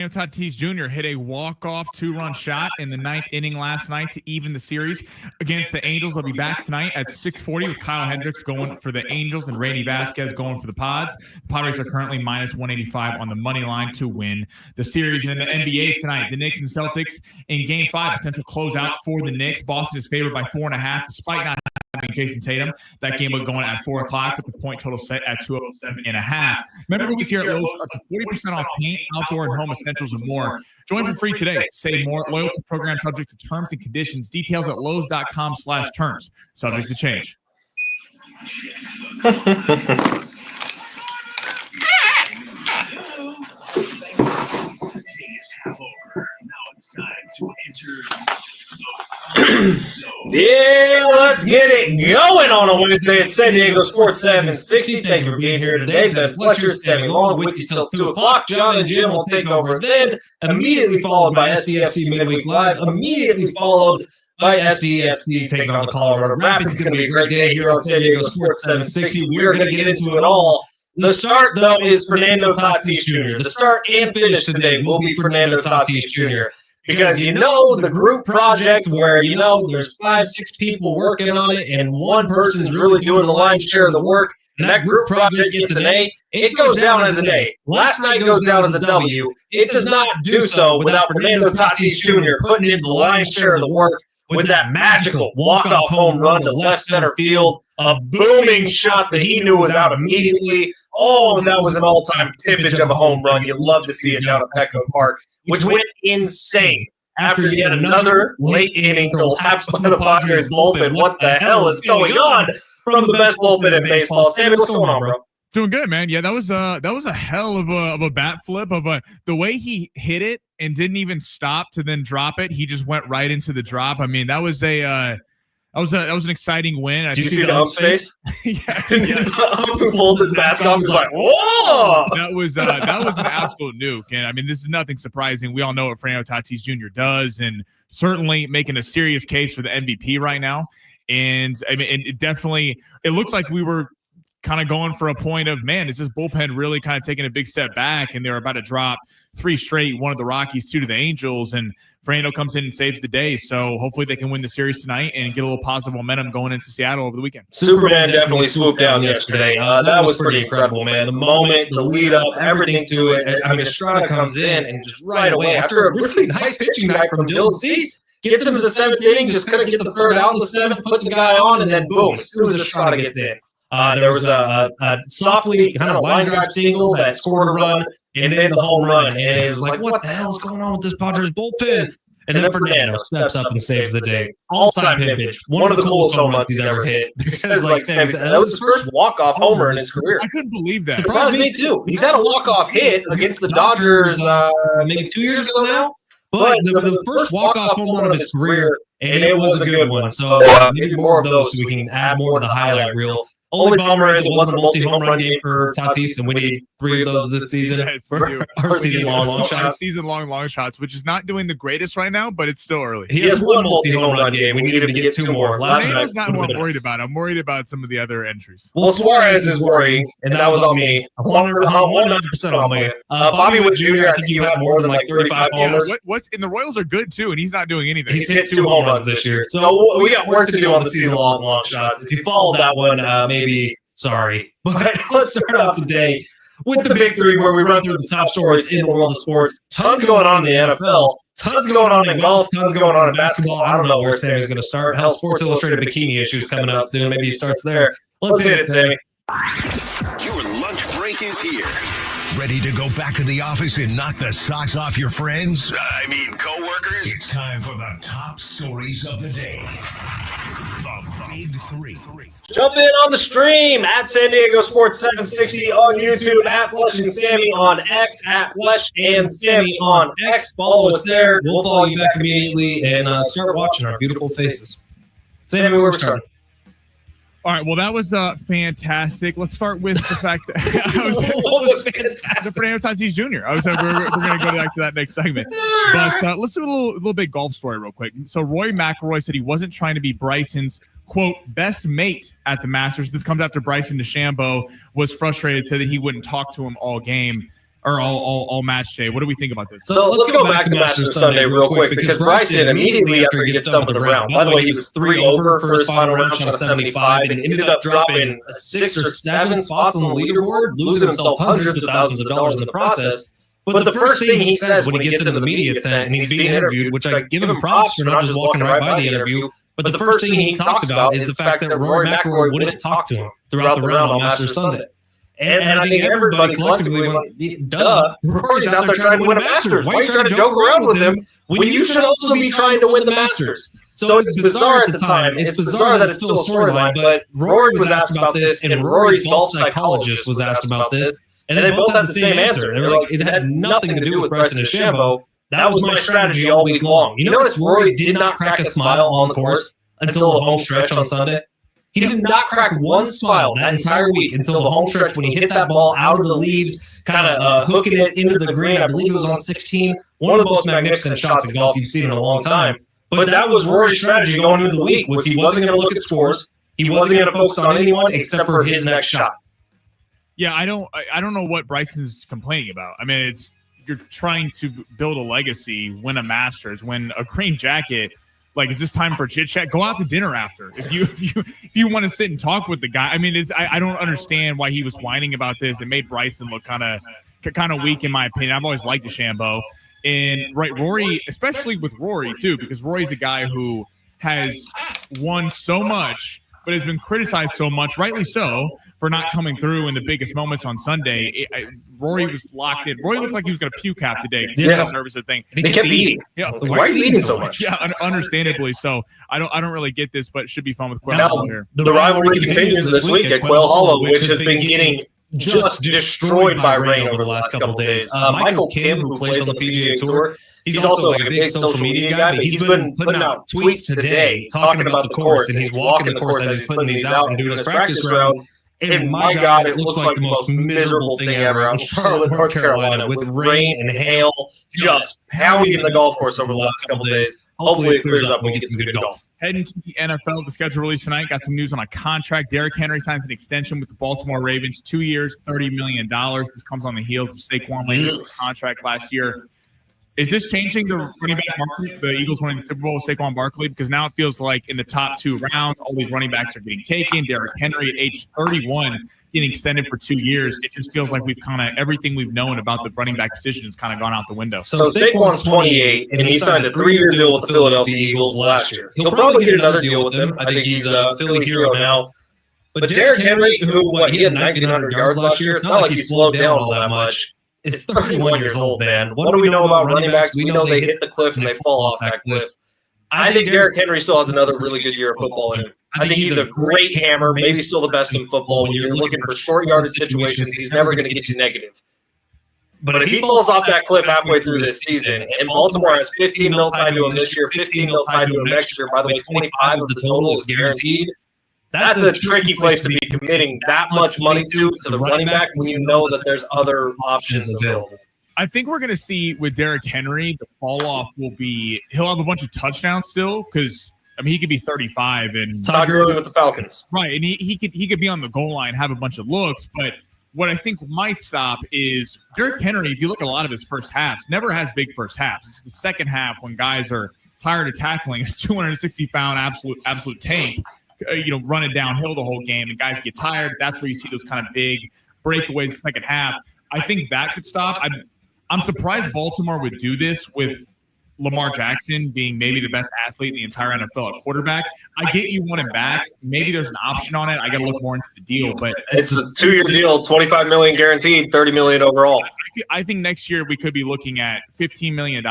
Tatis Jr. hit a walk-off two-run shot in the ninth inning last night to even the series against the Angels. They'll be back tonight at 6:40 with Kyle Hendricks going for the Angels and Randy Vasquez going for the Pods. The Padres are currently minus 185 on the money line to win the series. And in the NBA tonight, the Knicks and Celtics in Game 5, potential closeout for the Knicks. Boston is favored by 4.5 despite not having Jason Tatum. That game will go on at 4 o'clock with the point total set at 207.5. Member rookies here at Lowe's up to 40% off paint, outdoor, and home essentials and more. Join for free today. Save more. Loyalty program subject to terms and conditions. Details at lowes.com/terms. Subject to change. Yeah, let's get it going on a Wednesday at San Diego Sports 760. Thank you for being here today. Ben Fletcher, Sammy Long with you till 2 o'clock. John and Jim will take over then, immediately followed by SDFC Midweek Live, immediately followed by SDFC taking on the Colorado Rapids. It's going to be a great day here on San Diego Sports 760. We're going to get into it all. The start, though, is Fernando Tatis Jr. The start and finish today will be Fernando Tatis Jr. Because, the group project where, there's 5-6 people working on it and one person's really doing the lion's share of the work, and that group project gets an A, it goes down as an A. Last night goes down as a W. It does not do so without Fernando Tatis Jr. putting in the lion's share of the work with that magical walk-off home run to left center field, a booming shot that he knew was out immediately. Oh, that was an all-time pimpage of a home run. You love to see it down at Petco Park, which went insane after yet another late inning collapse by the Padres bullpen. What the hell is going on from the best bullpen in baseball? Sammy, what's going on, bro? Doing good, man. Yeah, that was a hell of a bat flip the way he hit it and didn't even stop to then drop it. He just went right into the drop. I mean, that was an exciting win. Did you see the ump's face? Yeah. The ump who pulled his mask off was like, whoa! That was an absolute nuke. And I mean, this is nothing surprising. We all know what Fernando Tatis Jr. does, and certainly making a serious case for the MVP right now. And I mean, it looks like we were kind of going for a point of, man, is this bullpen really kind of taking a big step back? And they're about to drop 3 straight, one of the Rockies, 2 to the Angels, and Fernando comes in and saves the day. So hopefully they can win the series tonight and get a little positive momentum going into Seattle over the weekend. Superman definitely swooped down yesterday. That was pretty incredible, man. The moment, the lead up, everything to it. I mean, Estrada comes in and just right away, after a really nice pitching night from Dylan Cease, gets him to the 7th inning, just couldn't get the third out in the 7th, puts the guy on, and then boom, as soon as Estrada gets in. There was a softly kind of line drive single that scored a run, and then the home run. And it was like, what the hell is going on with this Padres bullpen? And then Fernando steps up and saves the day. All-time pimpage. One of the coolest home runs he's ever hit. Because, like Sammy said, that was his first walk-off homer in his career. I couldn't believe that. Surprised me, too. He's had a walk-off hit against the Dodgers maybe 2 years ago now. But the first walk-off home run of his career, and it was a good one. So maybe more of those so we can add more to the highlight reel. Only bummer is it wasn't a multi-home run game for Tatis, and we need 3 of those this season. Our season-long long shots. Season-long long shots, which is not doing the greatest right now, but it's still early. He has 1 multi-home run game. We need him to get 2 more. That's not who I'm worried about. I'm worried about some of the other entries. Well, Suarez is worrying, and that was on me. 100% on me. Bobby Witt Jr., I think you had more than like 35 homers. And the Royals are good, too, and he's not doing anything. He's hit 2 home runs this year. So we got work to do on the season-long long shots. If you followed that one, maybe sorry. But let's start off today with the big 3 where we run through the top stories in the world of sports. Tons going on in the NFL. Tons going on in golf. Tons going on in basketball. I don't know where Sammy's going to start. Hell, Sports Illustrated bikini issues coming up soon. Maybe he starts there. Let's hit it, Sammy. Your lunch break is here. Ready to go back to the office and knock the socks off your friends? I mean, coworkers? It's time for the top stories of the day. The Big 3. Jump in on the stream at San Diego Sports 760 on YouTube, at Fletch and Sammy on X, at Fletch and Sammy on X. Follow us there. We'll follow you back immediately and start watching our beautiful faces. Sammy, where we're starting. All right, well, that was fantastic. Let's start with the fact that what was fantastic? Fernando Tatis Jr. We're going to go back to that next segment. But let's do a little big golf story real quick. So Rory McIlroy said he wasn't trying to be Bryson's, quote, best mate at the Masters. This comes after Bryson DeChambeau was frustrated, said that he wouldn't talk to him all game. or all match day. What do we think about this? So let's go back to Masters Sunday real quick, because Bryson, immediately after he gets done with the round, by the way, he was 3 over for his final round, shot a 75, and ended up dropping 6 or 7 spots on the leaderboard, losing himself hundreds of thousands of dollars in the process. But the first thing he says when he gets into the media tent and he's being interviewed, which I give him props for not just walking right by the interview, but the first thing he talks about is the fact that Rory McIlroy wouldn't talk to him throughout the round on Masters Sunday. And I think everybody collectively went, duh, Rory's out there trying to win a Masters. Why are you trying to joke around with him when you should also be trying to win the Masters? So it's bizarre at the time. It's bizarre that it's still a storyline, but Rory was asked about this, and Rory's golf psychologist was asked about this, and they both had the same answer. They were like, it had nothing to do with Bryson DeChambeau. That was my strategy all week long. You notice Rory did not crack a smile on the course until the home stretch on Sunday? He did not crack one smile that entire week until the home stretch when he hit that ball out of the leaves, kind of hooking it into the green. I believe it was on 16. One of the most magnificent shots in golf you've seen in a long time. But that was Rory's strategy going into the week, was he wasn't going to look at scores. He wasn't going to focus on anyone except for his next shot. Yeah, I don't know what Bryson's complaining about. I mean, you're trying to build a legacy, win a Masters, win a green jacket. Like, is this time for chit chat? Go out to dinner after. If you want to sit and talk with the guy. I mean, I don't understand why he was whining about this. It made Bryson look kind of weak, in my opinion. I've always liked DeChambeau. And right, Rory, especially with Rory too, because Rory's a guy who has won so much, but has been criticized so much, rightly so, for not coming through in the biggest moments on Sunday. Rory was locked in. Rory looked like he was going to puke half the day because he was so nervous. He kept eating. Yeah, so why are you eating so much? Yeah, understandably so. I don't really get this, but it should be fun with Quail now, Hollow here. The rivalry continues this week at Quail Hollow, which has been getting just destroyed by rain over the last couple of days. Michael Kim, who plays on the PGA Tour, he's also like a big social media guy, but he's been putting out tweets today talking about the course, and he's walking the course as he's putting these out and doing his practice round. And my God, it looks like the most miserable thing ever out in Charlotte, North Carolina, with rain and hail just pounding the golf course over the last couple of days. Hopefully it clears up and we get some good golf. Heading to the NFL, the schedule released tonight. Got some news on a contract. Derrick Henry signs an extension with the Baltimore Ravens, 2 years, $30 million. This comes on the heels of Saquon Barkley's contract last year. Is this changing the running back market, the Eagles winning the Super Bowl with Saquon Barkley? Because now it feels like in the top 2 rounds, all these running backs are getting taken. Derrick Henry at age 31 getting extended for 2 years. It just feels like we've kind of, everything we've known about the running back position has kind of gone out the window. So Saquon's 28, and he signed a 3-year deal with the Philadelphia Eagles last year. He'll probably get another deal with them. I think he's a Philly hero now. But Derrick Henry, who he had 1,900 yards last year, it's not like he slowed down all that much. Is 31 years old, man. What do we know about running backs? We know they hit the cliff and they fall off that cliff. I think Derrick Henry still has another really good year of football in him. I think he's a great hammer, maybe still the best in football. When you're looking for short yardage situations, he's never going to get you negative. But if he falls off that cliff halfway through this season, and Baltimore has 15 mil tied to him this year, 15 mil tied to him next year, by the way, 25 of the total is guaranteed. That's a tricky place to be committing that much money to the running back when you know that there's other options available. I think we're going to see with Derrick Henry, the fall off will be, he'll have a bunch of touchdowns still, because I mean, he could be 35 and Todd Gurley with the Falcons, right? And he could be on the goal line, have a bunch of looks. But what I think might stop is Derrick Henry. If you look at a lot of his first halves, never has big first halves. It's the second half when guys are tired of tackling a 260-pound absolute tank. Running downhill the whole game, and guys get tired. That's where you see those kind of big breakaways in the second half. I think that could stop. I'm surprised Baltimore would do this with Lamar Jackson being maybe the best athlete in the entire NFL at quarterback. I get you want him back. Maybe there's an option on it. I got to look more into the deal, but it's a 2-year deal, $25 million guaranteed, $30 million overall. I think next year we could be looking at $15 million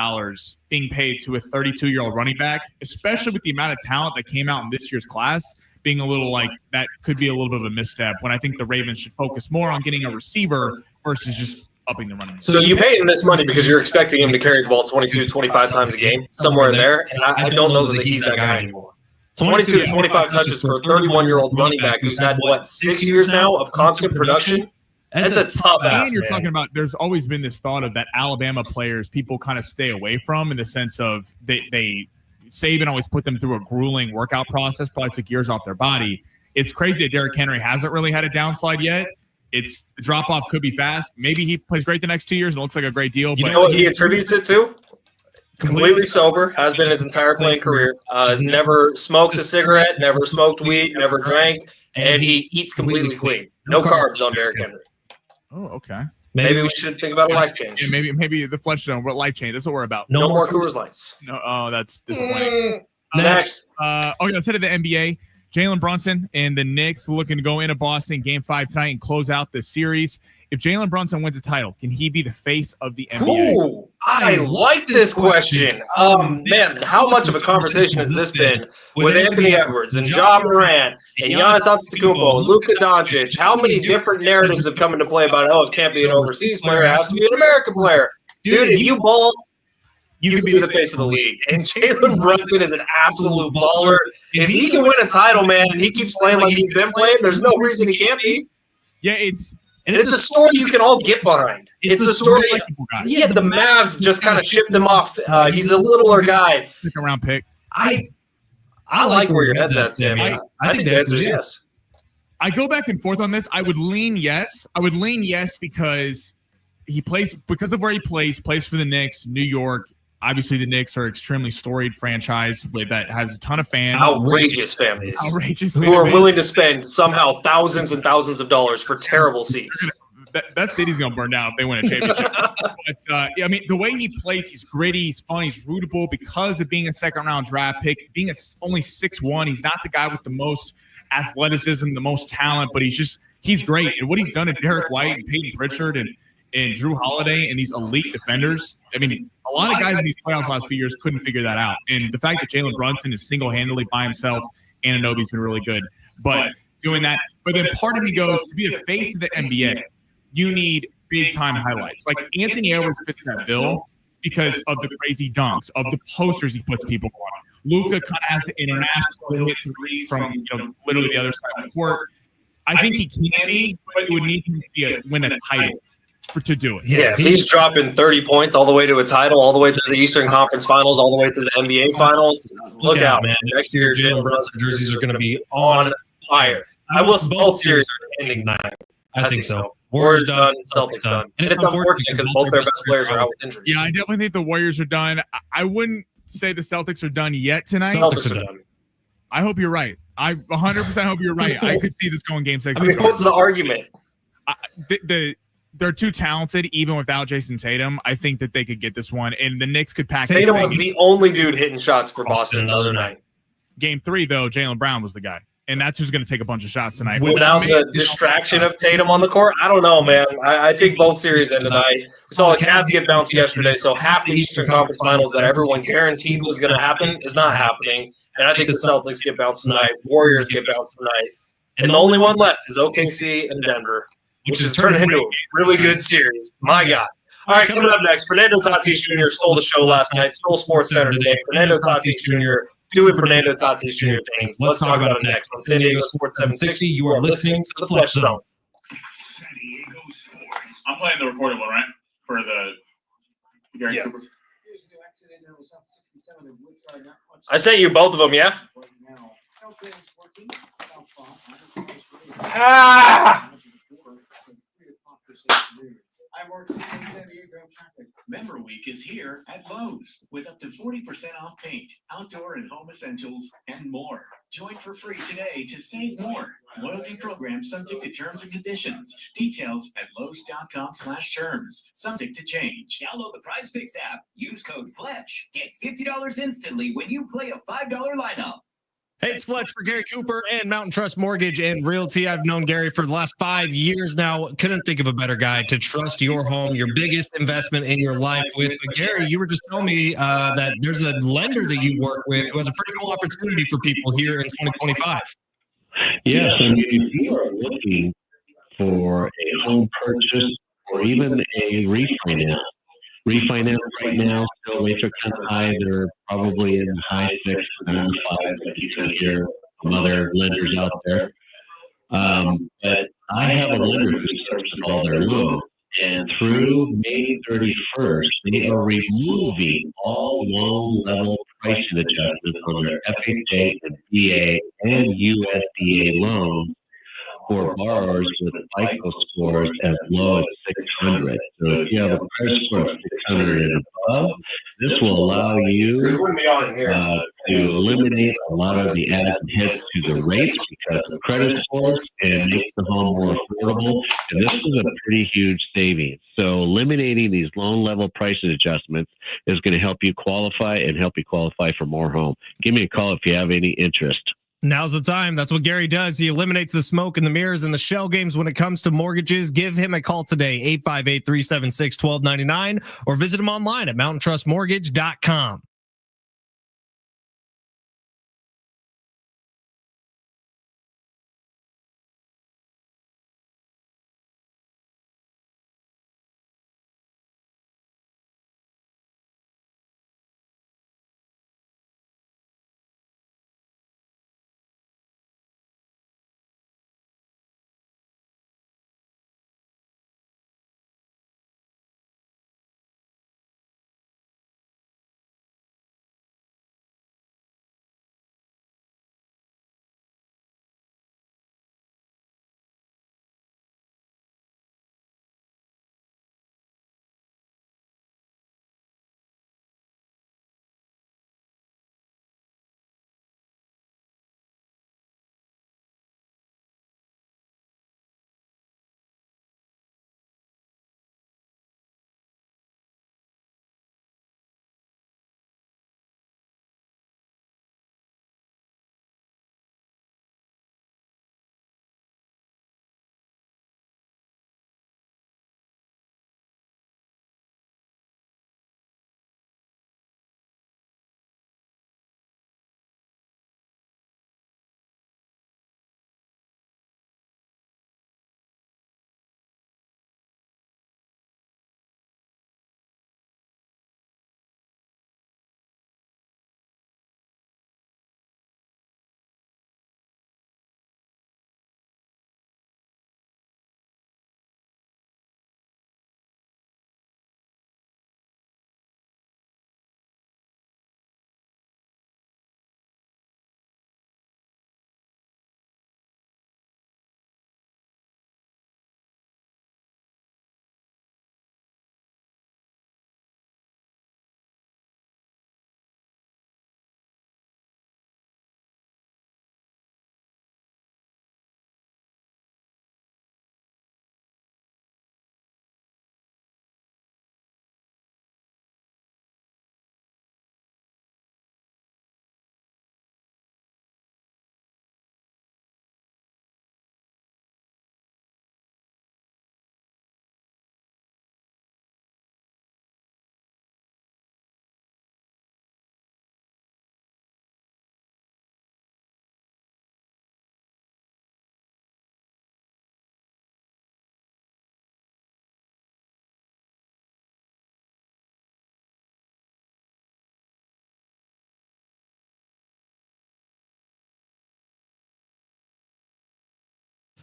being paid to a 32-year-old running back, especially with the amount of talent that came out in this year's class, being a little like that could be a little bit of a misstep when I think the Ravens should focus more on getting a receiver versus just upping the running. So you pay him this money because you're expecting him to carry the ball 22, 25 times a game, somewhere in there, and I don't know that he's that guy anymore. 22 to 25 touches for a 31-year-old running back who's had, 6 years now of constant production? That's a tough ask. And you're talking about there's always been this thought of that Alabama players people kind of stay away from in the sense of they Saban always put them through a grueling workout process, probably took years off their body. It's crazy that Derrick Henry hasn't really had a downslide yet. it's the drop off could be fast. Maybe he plays great the next 2 years and looks like a great deal. You know what he attributes it to? Completely sober, has been his entire playing career. Has never smoked a cigarette, never smoked weed, never drank, and he eats completely clean. No carbs on Derrick Henry. Oh, okay. Maybe we should think about a life change. Yeah, maybe the Fletch Zone, but life change. That's what we're about. No more Coors Lights. No, oh, that's disappointing. Next. Let's head to the NBA. Jalen Brunson and the Knicks looking to go into Boston Game 5 tonight and close out the series. If Jalen Brunson wins a title, can he be the face of the NBA? Ooh, I like this question. Man, how much of a conversation has this been with Anthony Edwards and Ja Morant and Giannis Antetokounmpo, Luka Doncic? How many different narratives have come into play about, it can't be an overseas player, it has to be an American player. Dude, if you ball, you can be the face of the league. And Jalen Brunson is an absolute baller. If he can win a title, man, and he keeps playing like he's been playing, there's no reason he can't be. Yeah, it's a story you can all get behind. It's a story. Yeah, the Mavs just kind of shipped him off. He's a littler guy. Second round pick. I like where your head's at, Sammy. I think the answer is yes. I go back and forth on this. I would lean yes. Because he plays because of where he plays for the Knicks, New York. Obviously, the Knicks are an extremely storied franchise that has a ton of fans. Outrageous families. Who are willing to spend somehow thousands and thousands of dollars for terrible seats. That city's going to burn down if they win a championship. But, the way he plays, he's gritty, he's fun, he's rootable because of being a second-round draft pick, being only 6'1". He's not the guy with the most athleticism, the most talent, but he's great. And what he's done to Derek White and Peyton Pritchard and Drew Holiday and these elite defenders, a lot of guys in these playoffs last few years couldn't figure that out. And the fact that Jalen Brunson is single-handedly by himself, Anunoby's been really good. But doing that, but then part of me goes, to be the face of the NBA, you need big-time highlights. Like Anthony Edwards fits that bill because of the crazy dunks, of the posters he puts people on. Luka kind of has the international hit three from literally the other side of the court. I think he can be, but it would need him to win a title to do it. Yeah, if he's dropping 30 points all the way to a title, all the way to the Eastern Conference Finals, all the way to the NBA Finals, look out, man. Next year, Jalen Brunson jerseys are going to be on fire. I will say both series are ending tonight. I think so. Warriors done, Celtics done. And it's unfortunate because both their best players are out with injuries. Yeah, I definitely think the Warriors are done. I wouldn't say the Celtics are done yet tonight. Celtics are done. I hope you're right. I 100% hope you're right. I could see this going Game 6. What's the argument? They're too talented, even without Jason Tatum. I think that they could get this one, and the Knicks could pack. Tatum was the only dude hitting shots for Boston the other night. Game 3, though, Jaylen Brown was the guy, and that's who's going to take a bunch of shots tonight. Without the distraction of Tatum on the court, I don't know, man. I think both series end tonight. We saw the Cavs get bounced yesterday, so half the Eastern Conference Finals that everyone guaranteed was going to happen is not happening. And I think the Celtics get bounced tonight. Warriors get bounced tonight. And the only one left is OKC and Denver, which is turning into a really good series. My God. All right, coming up next, Fernando Tatis Jr. stole the show last night, stole Sports Center today. Fernando Tatis Jr. doing Fernando Tatis Jr. things. Let's talk about it next on San Diego Sports 760. You are listening to the Fletch Zone. I'm playing the recorded one, right? For the Gary Cooper. I sent you both of them, yeah? Ah! Member Week is here at Lowe's with up to 40% off paint, outdoor and home essentials, and more. Join for free today to save more. Loyalty program subject to terms and conditions. Details at Lowe's.com/terms. Subject to change. Download the Prize Picks app. Use code FLETCH. Get $50 instantly when you play a $5 lineup. Hey, it's Fletch for Gary Cooper and Mountain Trust Mortgage and Realty. I've known Gary for the last 5 years now. Couldn't think of a better guy to trust your home, your biggest investment in your life with. But Gary, you were just telling me that there's a lender that you work with who has a pretty cool opportunity for people here in 2025. Yes, I mean, if you are looking for a home purchase or even a refinance right now, still rates are kind of high. They're probably in the high 6 to 5 that you can hear from other lenders out there. But I have a lender who services all their loans, and through May 31st, they are removing all loan level pricing adjustments on their FHA and VA and USDA loans for borrowers with FICO scores as low as 600. So if you have a credit score of 600 and above, this will allow you to eliminate a lot of the added hits to the rates because of credit scores and make the home more affordable. And this is a pretty huge savings. So eliminating these loan level pricing adjustments is going to help you qualify and help you qualify for more home. Give me a call if you have any interest. Now's the time. That's what Gary does. He eliminates the smoke and the mirrors and the shell games when it comes to mortgages. Give him a call today, 858-376-1299, or visit him online at mountaintrustmortgage.com.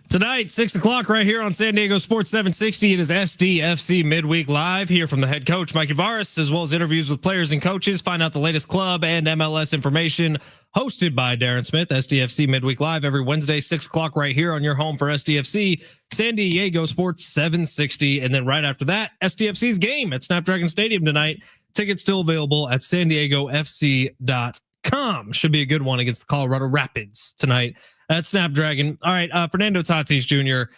Tonight, 6 o'clock right here on San Diego Sports 760. It is SDFC Midweek Live. Here from the head coach, Mikey Varis, as well as interviews with players and coaches. Find out the latest club and MLS information. Hosted by Darren Smith, SDFC Midweek Live every Wednesday, 6 o'clock right here on your home for SDFC, San Diego Sports 760. And then right after that, SDFC's game at Snapdragon Stadium tonight. Tickets still available at sandiegofc.com. Should be a good one against the Colorado Rapids tonight at Snapdragon. All right, Fernando Tatis Jr.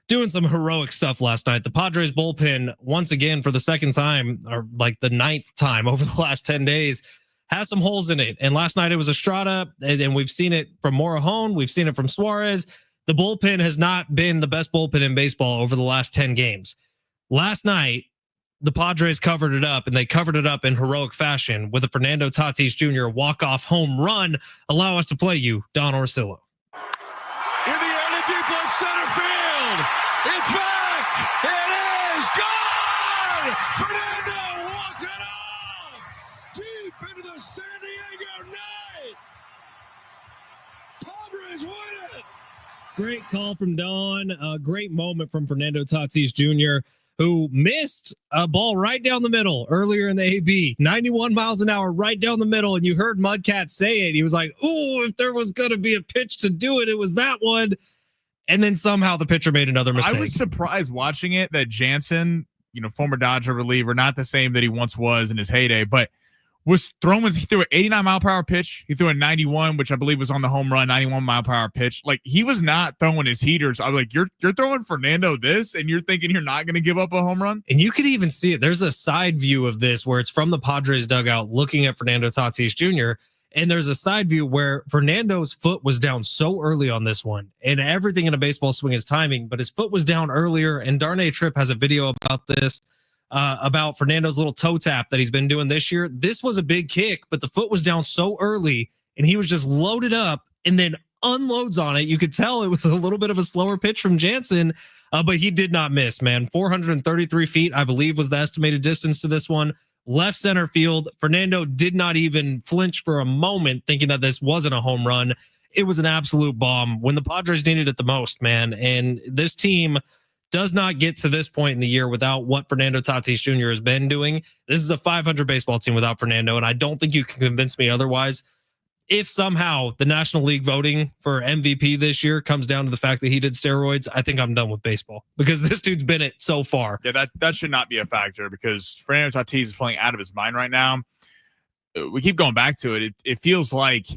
doing some heroic stuff last night. The Padres bullpen, once again for the second time, or like the ninth time over the last 10 days, has some holes in it. And last night it was Estrada, and we've seen it from Morejon. We've seen it from Suarez. The bullpen has not been the best bullpen in baseball over the last 10 games. Last night, the Padres covered it up, and they covered it up in heroic fashion with a Fernando Tatis Jr. walk-off home run. Allow us to play you Don Orsillo. In the air to deep left center field. It's back. It is gone. Fernando walks it off deep into the San Diego night. Padres win it. Great call from Don. A great moment from Fernando Tatis Jr., who missed a ball right down the middle earlier in the AB. 91 miles an hour right down the middle, and you heard Mudcat say it. He was like, ooh, if there was going to be a pitch to do it, it was that one. And then somehow the pitcher made another mistake. I was surprised watching it that Jansen, former Dodger reliever, not the same that he once was in his heyday, but was throwing. He threw an 89-mile-per-hour pitch. He threw a 91, which I believe was on the home run, 91-mile-per-hour pitch. Like, he was not throwing his heaters. I was like, you're throwing Fernando this, and you're thinking you're not going to give up a home run? And you could even see it. There's a side view of this where it's from the Padres dugout looking at Fernando Tatis Jr., and there's a side view where Fernando's foot was down so early on this one, and everything in a baseball swing is timing, but his foot was down earlier, and Darnay Tripp has a video about this, about Fernando's little toe tap that he's been doing this year. This was a big kick, but the foot was down so early, and he was just loaded up and then unloads on it. You could tell it was a little bit of a slower pitch from Jansen, but he did not miss, man. 433 feet, I believe, was the estimated distance to this one. Left center field. Fernando did not even flinch for a moment, thinking that this wasn't a home run. It was an absolute bomb when the Padres needed it the most, man. And this team does not get to this point in the year without what Fernando Tatis Jr. has been doing. This is a 500 baseball team without Fernando, and I don't think you can convince me otherwise. If somehow the National League voting for MVP this year comes down to the fact that he did steroids, I think I'm done with baseball because this dude's been it so far. Yeah, that should not be a factor because Fernando Tatis is playing out of his mind right now. We keep going back to it. It feels like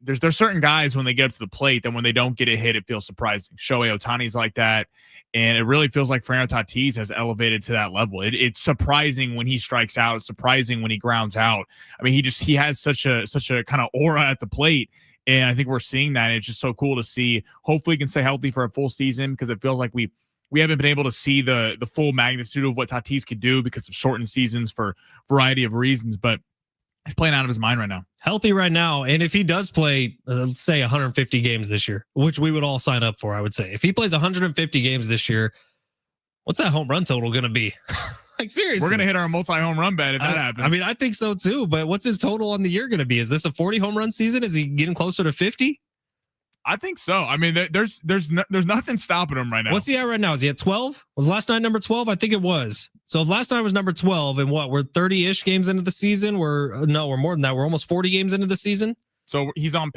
there's certain guys when they get up to the plate that when they don't get a hit, it feels surprising. Shohei Ohtani's like that. And it really feels like Fernando Tatis has elevated to that level. It's surprising when he strikes out. It's surprising when he grounds out. I mean, he has such a kind of aura at the plate. And I think we're seeing that. And it's just so cool to see. Hopefully he can stay healthy for a full season because it feels like we haven't been able to see the full magnitude of what Tatis could do because of shortened seasons for a variety of reasons. But he's playing out of his mind right now. Healthy right now. And if he does play, let's say 150 games this year, which we would all sign up for, I would say. If he plays 150 games this year, what's that home run total going to be? Like, seriously. We're going to hit our multi-home run bet if that happens. I mean, I think so too. But what's his total on the year going to be? Is this a 40 home run season? Is he getting closer to 50? I think so. I mean, there's nothing stopping him right now. What's he at right now? Is he at 12? Was last night number 12? I think it was. So if last night was number 12, and we're 30-ish games into the season. We're more than that. We're almost 40 games into the season. So he's on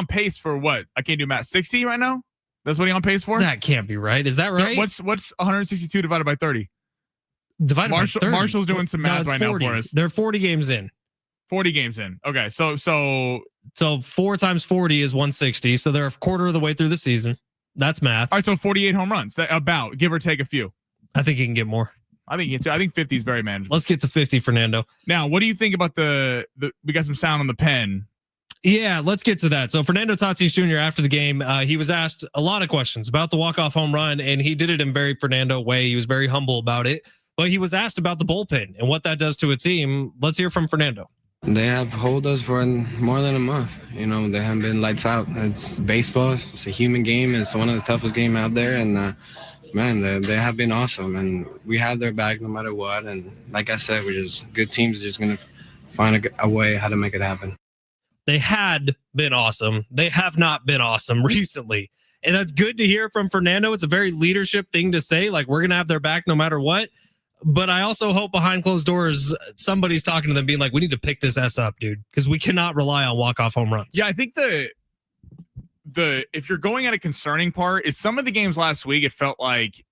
pace for what? I can't do math. 60 right now? That's what he's on pace for? That can't be right. Is that right? What's 162 divided by 30? Divided by 30. Marshall's doing some math right 40. now for us. They're 40 games in. 40 games in. Okay, so 4 times 40 is 160. So they're a quarter of the way through the season. That's math. All right, so 48 home runs. About, give or take a few. I think he can get more. I think 50 is very manageable. Let's get to 50, Fernando. Now, what do you think about we got some sound on the pen? Yeah, let's get to that. So Fernando Tatis Jr. after the game, he was asked a lot of questions about the walk-off home run, and he did it in very Fernando way. He was very humble about it, but he was asked about the bullpen and what that does to a team. Let's hear from Fernando. They have hold us for more than a month. They haven't been lights out. It's baseball. It's a human game. It's one of the toughest games out there. And, man, they have been awesome. And we have their back no matter what. And like I said, we're just good teams just going to find a way how to make it happen. They had been awesome. They have not been awesome recently. And that's good to hear from Fernando. It's a very leadership thing to say, like, we're going to have their back no matter what. But I also hope behind closed doors, somebody's talking to them being like, we need to pick this S up, dude, because we cannot rely on walk-off home runs. Yeah, I think if you're going at a concerning part is some of the games last week, it felt like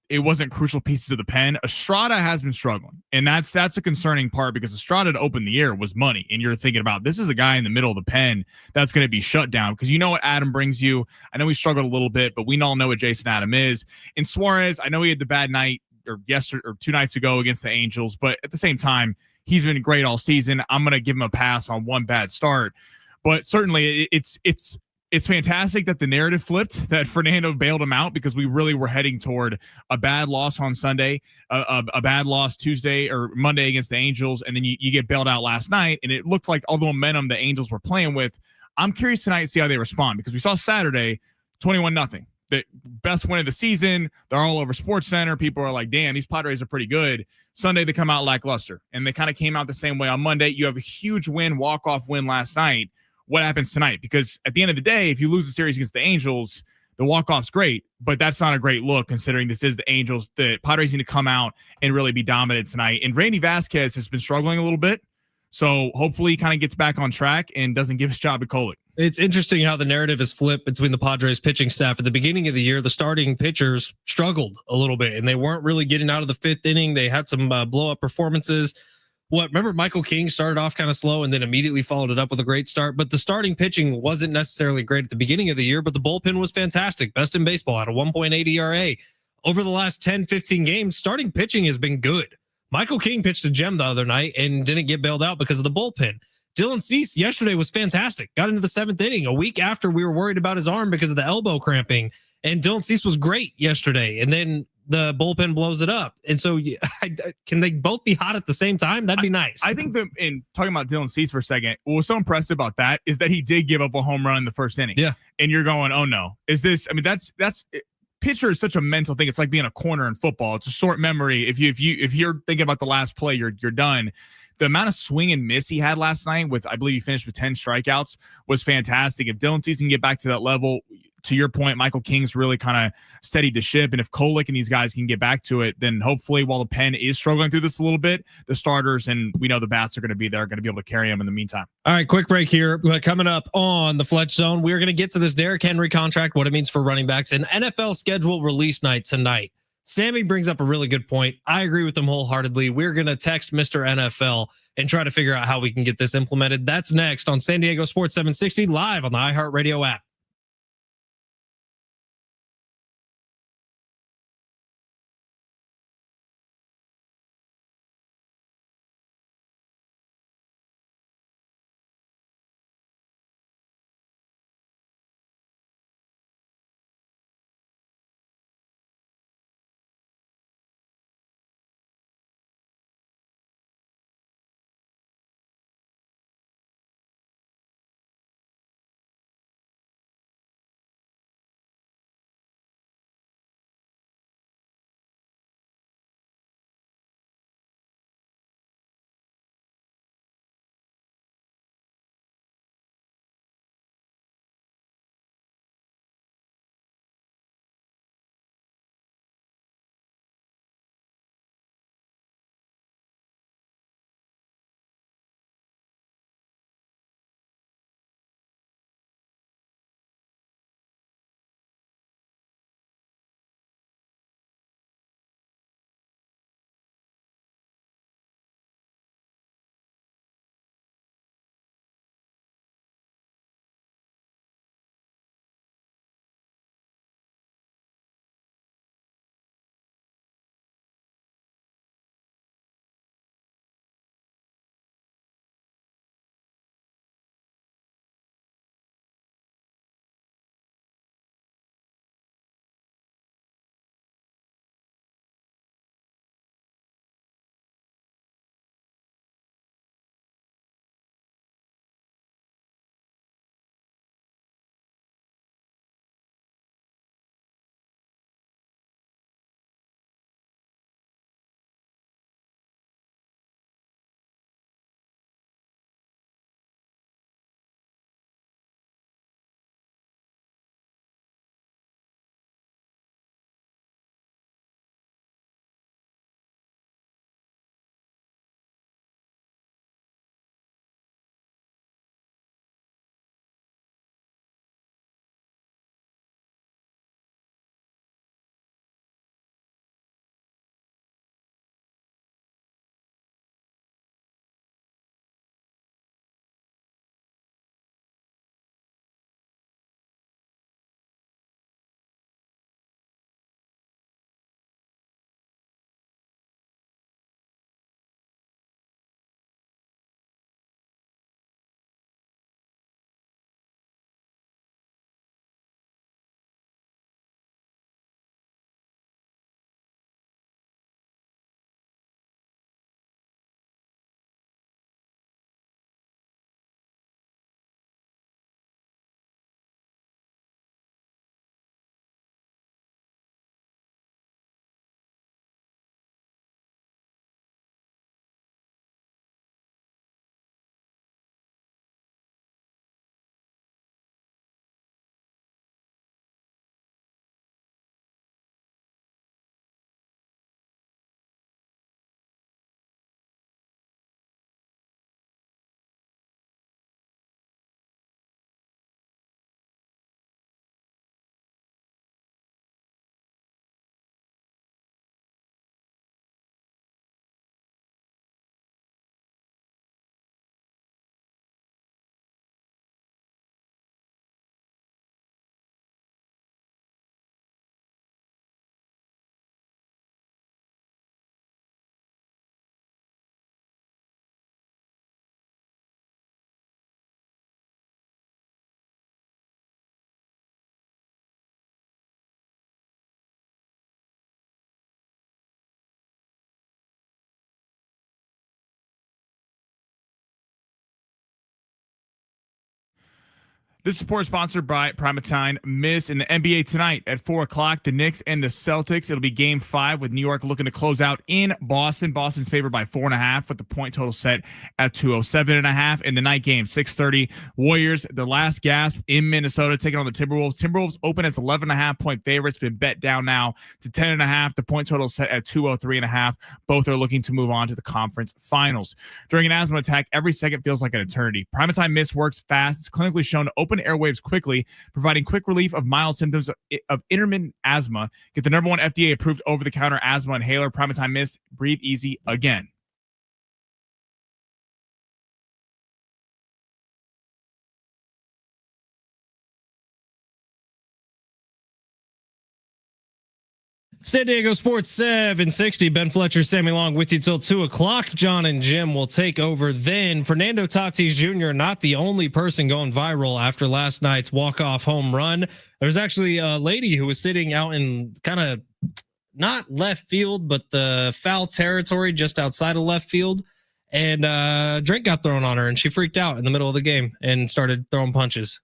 it wasn't crucial pieces of the pen. Estrada has been struggling, and that's a concerning part because Estrada to open the year was money, and you're thinking about this is a guy in the middle of the pen that's going to be shut down because you know what Adam brings you. I know he struggled a little bit, but we all know what Jason Adam is. And Suarez, I know he had the bad night or 2 nights ago against the Angels, but at the same time, he's been great all season. I'm going to give him a pass on one bad start, but certainly it's fantastic that the narrative flipped, that Fernando bailed him out because we really were heading toward a bad loss on Sunday, a bad loss Tuesday or Monday against the Angels. And then you get bailed out last night, and it looked like all the momentum the Angels were playing with. I'm curious tonight to see how they respond because we saw Saturday 21-0. The best win of the season. They're all over SportsCenter. People are like, damn, these Padres are pretty good. Sunday, they come out lackluster, and they kind of came out the same way on Monday. You have a huge win, walk-off win last night. What happens tonight? Because at the end of the day, if you lose the series against the Angels, the walk-off's great, but that's not a great look considering this is the Angels. The Padres need to come out and really be dominant tonight. And Randy Vasquez has been struggling a little bit, so hopefully he kind of gets back on track and doesn't give his job to Kolek. It's interesting how the narrative is flipped between the Padres pitching staff. At the beginning of the year, the starting pitchers struggled a little bit and they weren't really getting out of the fifth inning. They had some blow up performances. Remember Michael King started off kind of slow and then immediately followed it up with a great start, but the starting pitching wasn't necessarily great at the beginning of the year, but the bullpen was fantastic. Best in baseball at a 1.8 ERA. Over the last 10, 15 games, starting pitching has been good. Michael King pitched a gem the other night and didn't get bailed out because of the bullpen. Dylan Cease yesterday was fantastic. Got into the seventh inning a week after we were worried about his arm because of the elbow cramping. And Dylan Cease was great yesterday. And then the bullpen blows it up. And so can they both be hot at the same time? That'd be nice. I think that in talking about Dylan Cease for a second, what was so impressive about that is that he did give up a home run in the first inning. Yeah. And you're going, oh no, is this, I mean, that's pitcher is such a mental thing. It's like being a corner in football. It's a short memory. If you're thinking about the last play, you're done. The amount of swing and miss he had last night with, I believe he finished with 10 strikeouts was fantastic. If Dylan Cease can get back to that level, to your point, Michael King's really kind of steadied the ship. And if Kolek and these guys can get back to it, then hopefully while the pen is struggling through this a little bit, the starters and we know the bats are going to be there, going to be able to carry them in the meantime. All right, quick break here. Coming up on the Fletch Zone, we're going to get to this Derrick Henry contract, what it means for running backs, and NFL schedule release night tonight. Sammy brings up a really good point. I agree with him wholeheartedly. We're going to text Mr. NFL and try to figure out how we can get this implemented. That's next on San Diego Sports 760 live on the iHeartRadio app. This support is sponsored by Primetime Miss in the NBA tonight at 4 o'clock. The Knicks and the Celtics. It'll be Game 5 with New York looking to close out in Boston. Boston's favored by 4.5 with the point total set at 207.5. In the night game, 6:30. Warriors, the last gasp in Minnesota, taking on the Timberwolves. Timberwolves open as 11.5 point favorites, been bet down now to 10.5. The point total set at 203.5. Both are looking to move on to the conference finals. During an asthma attack, every second feels like an eternity. Primetime Miss works fast. It's clinically shown to open airwaves quickly, providing quick relief of mild symptoms of intermittent asthma. Get the #1 FDA-approved over-the-counter asthma inhaler. Primetime Miss. Breathe easy again. San Diego Sports 760. Ben Fletcher, Sammy Long with you till 2 o'clock. John and Jim will take over then. Fernando Tatis Jr. not the only person going viral after last night's walk-off home run. There's actually a lady who was sitting out in kind of not left field, but the foul territory just outside of left field. And a drink got thrown on her, and she freaked out in the middle of the game and started throwing punches.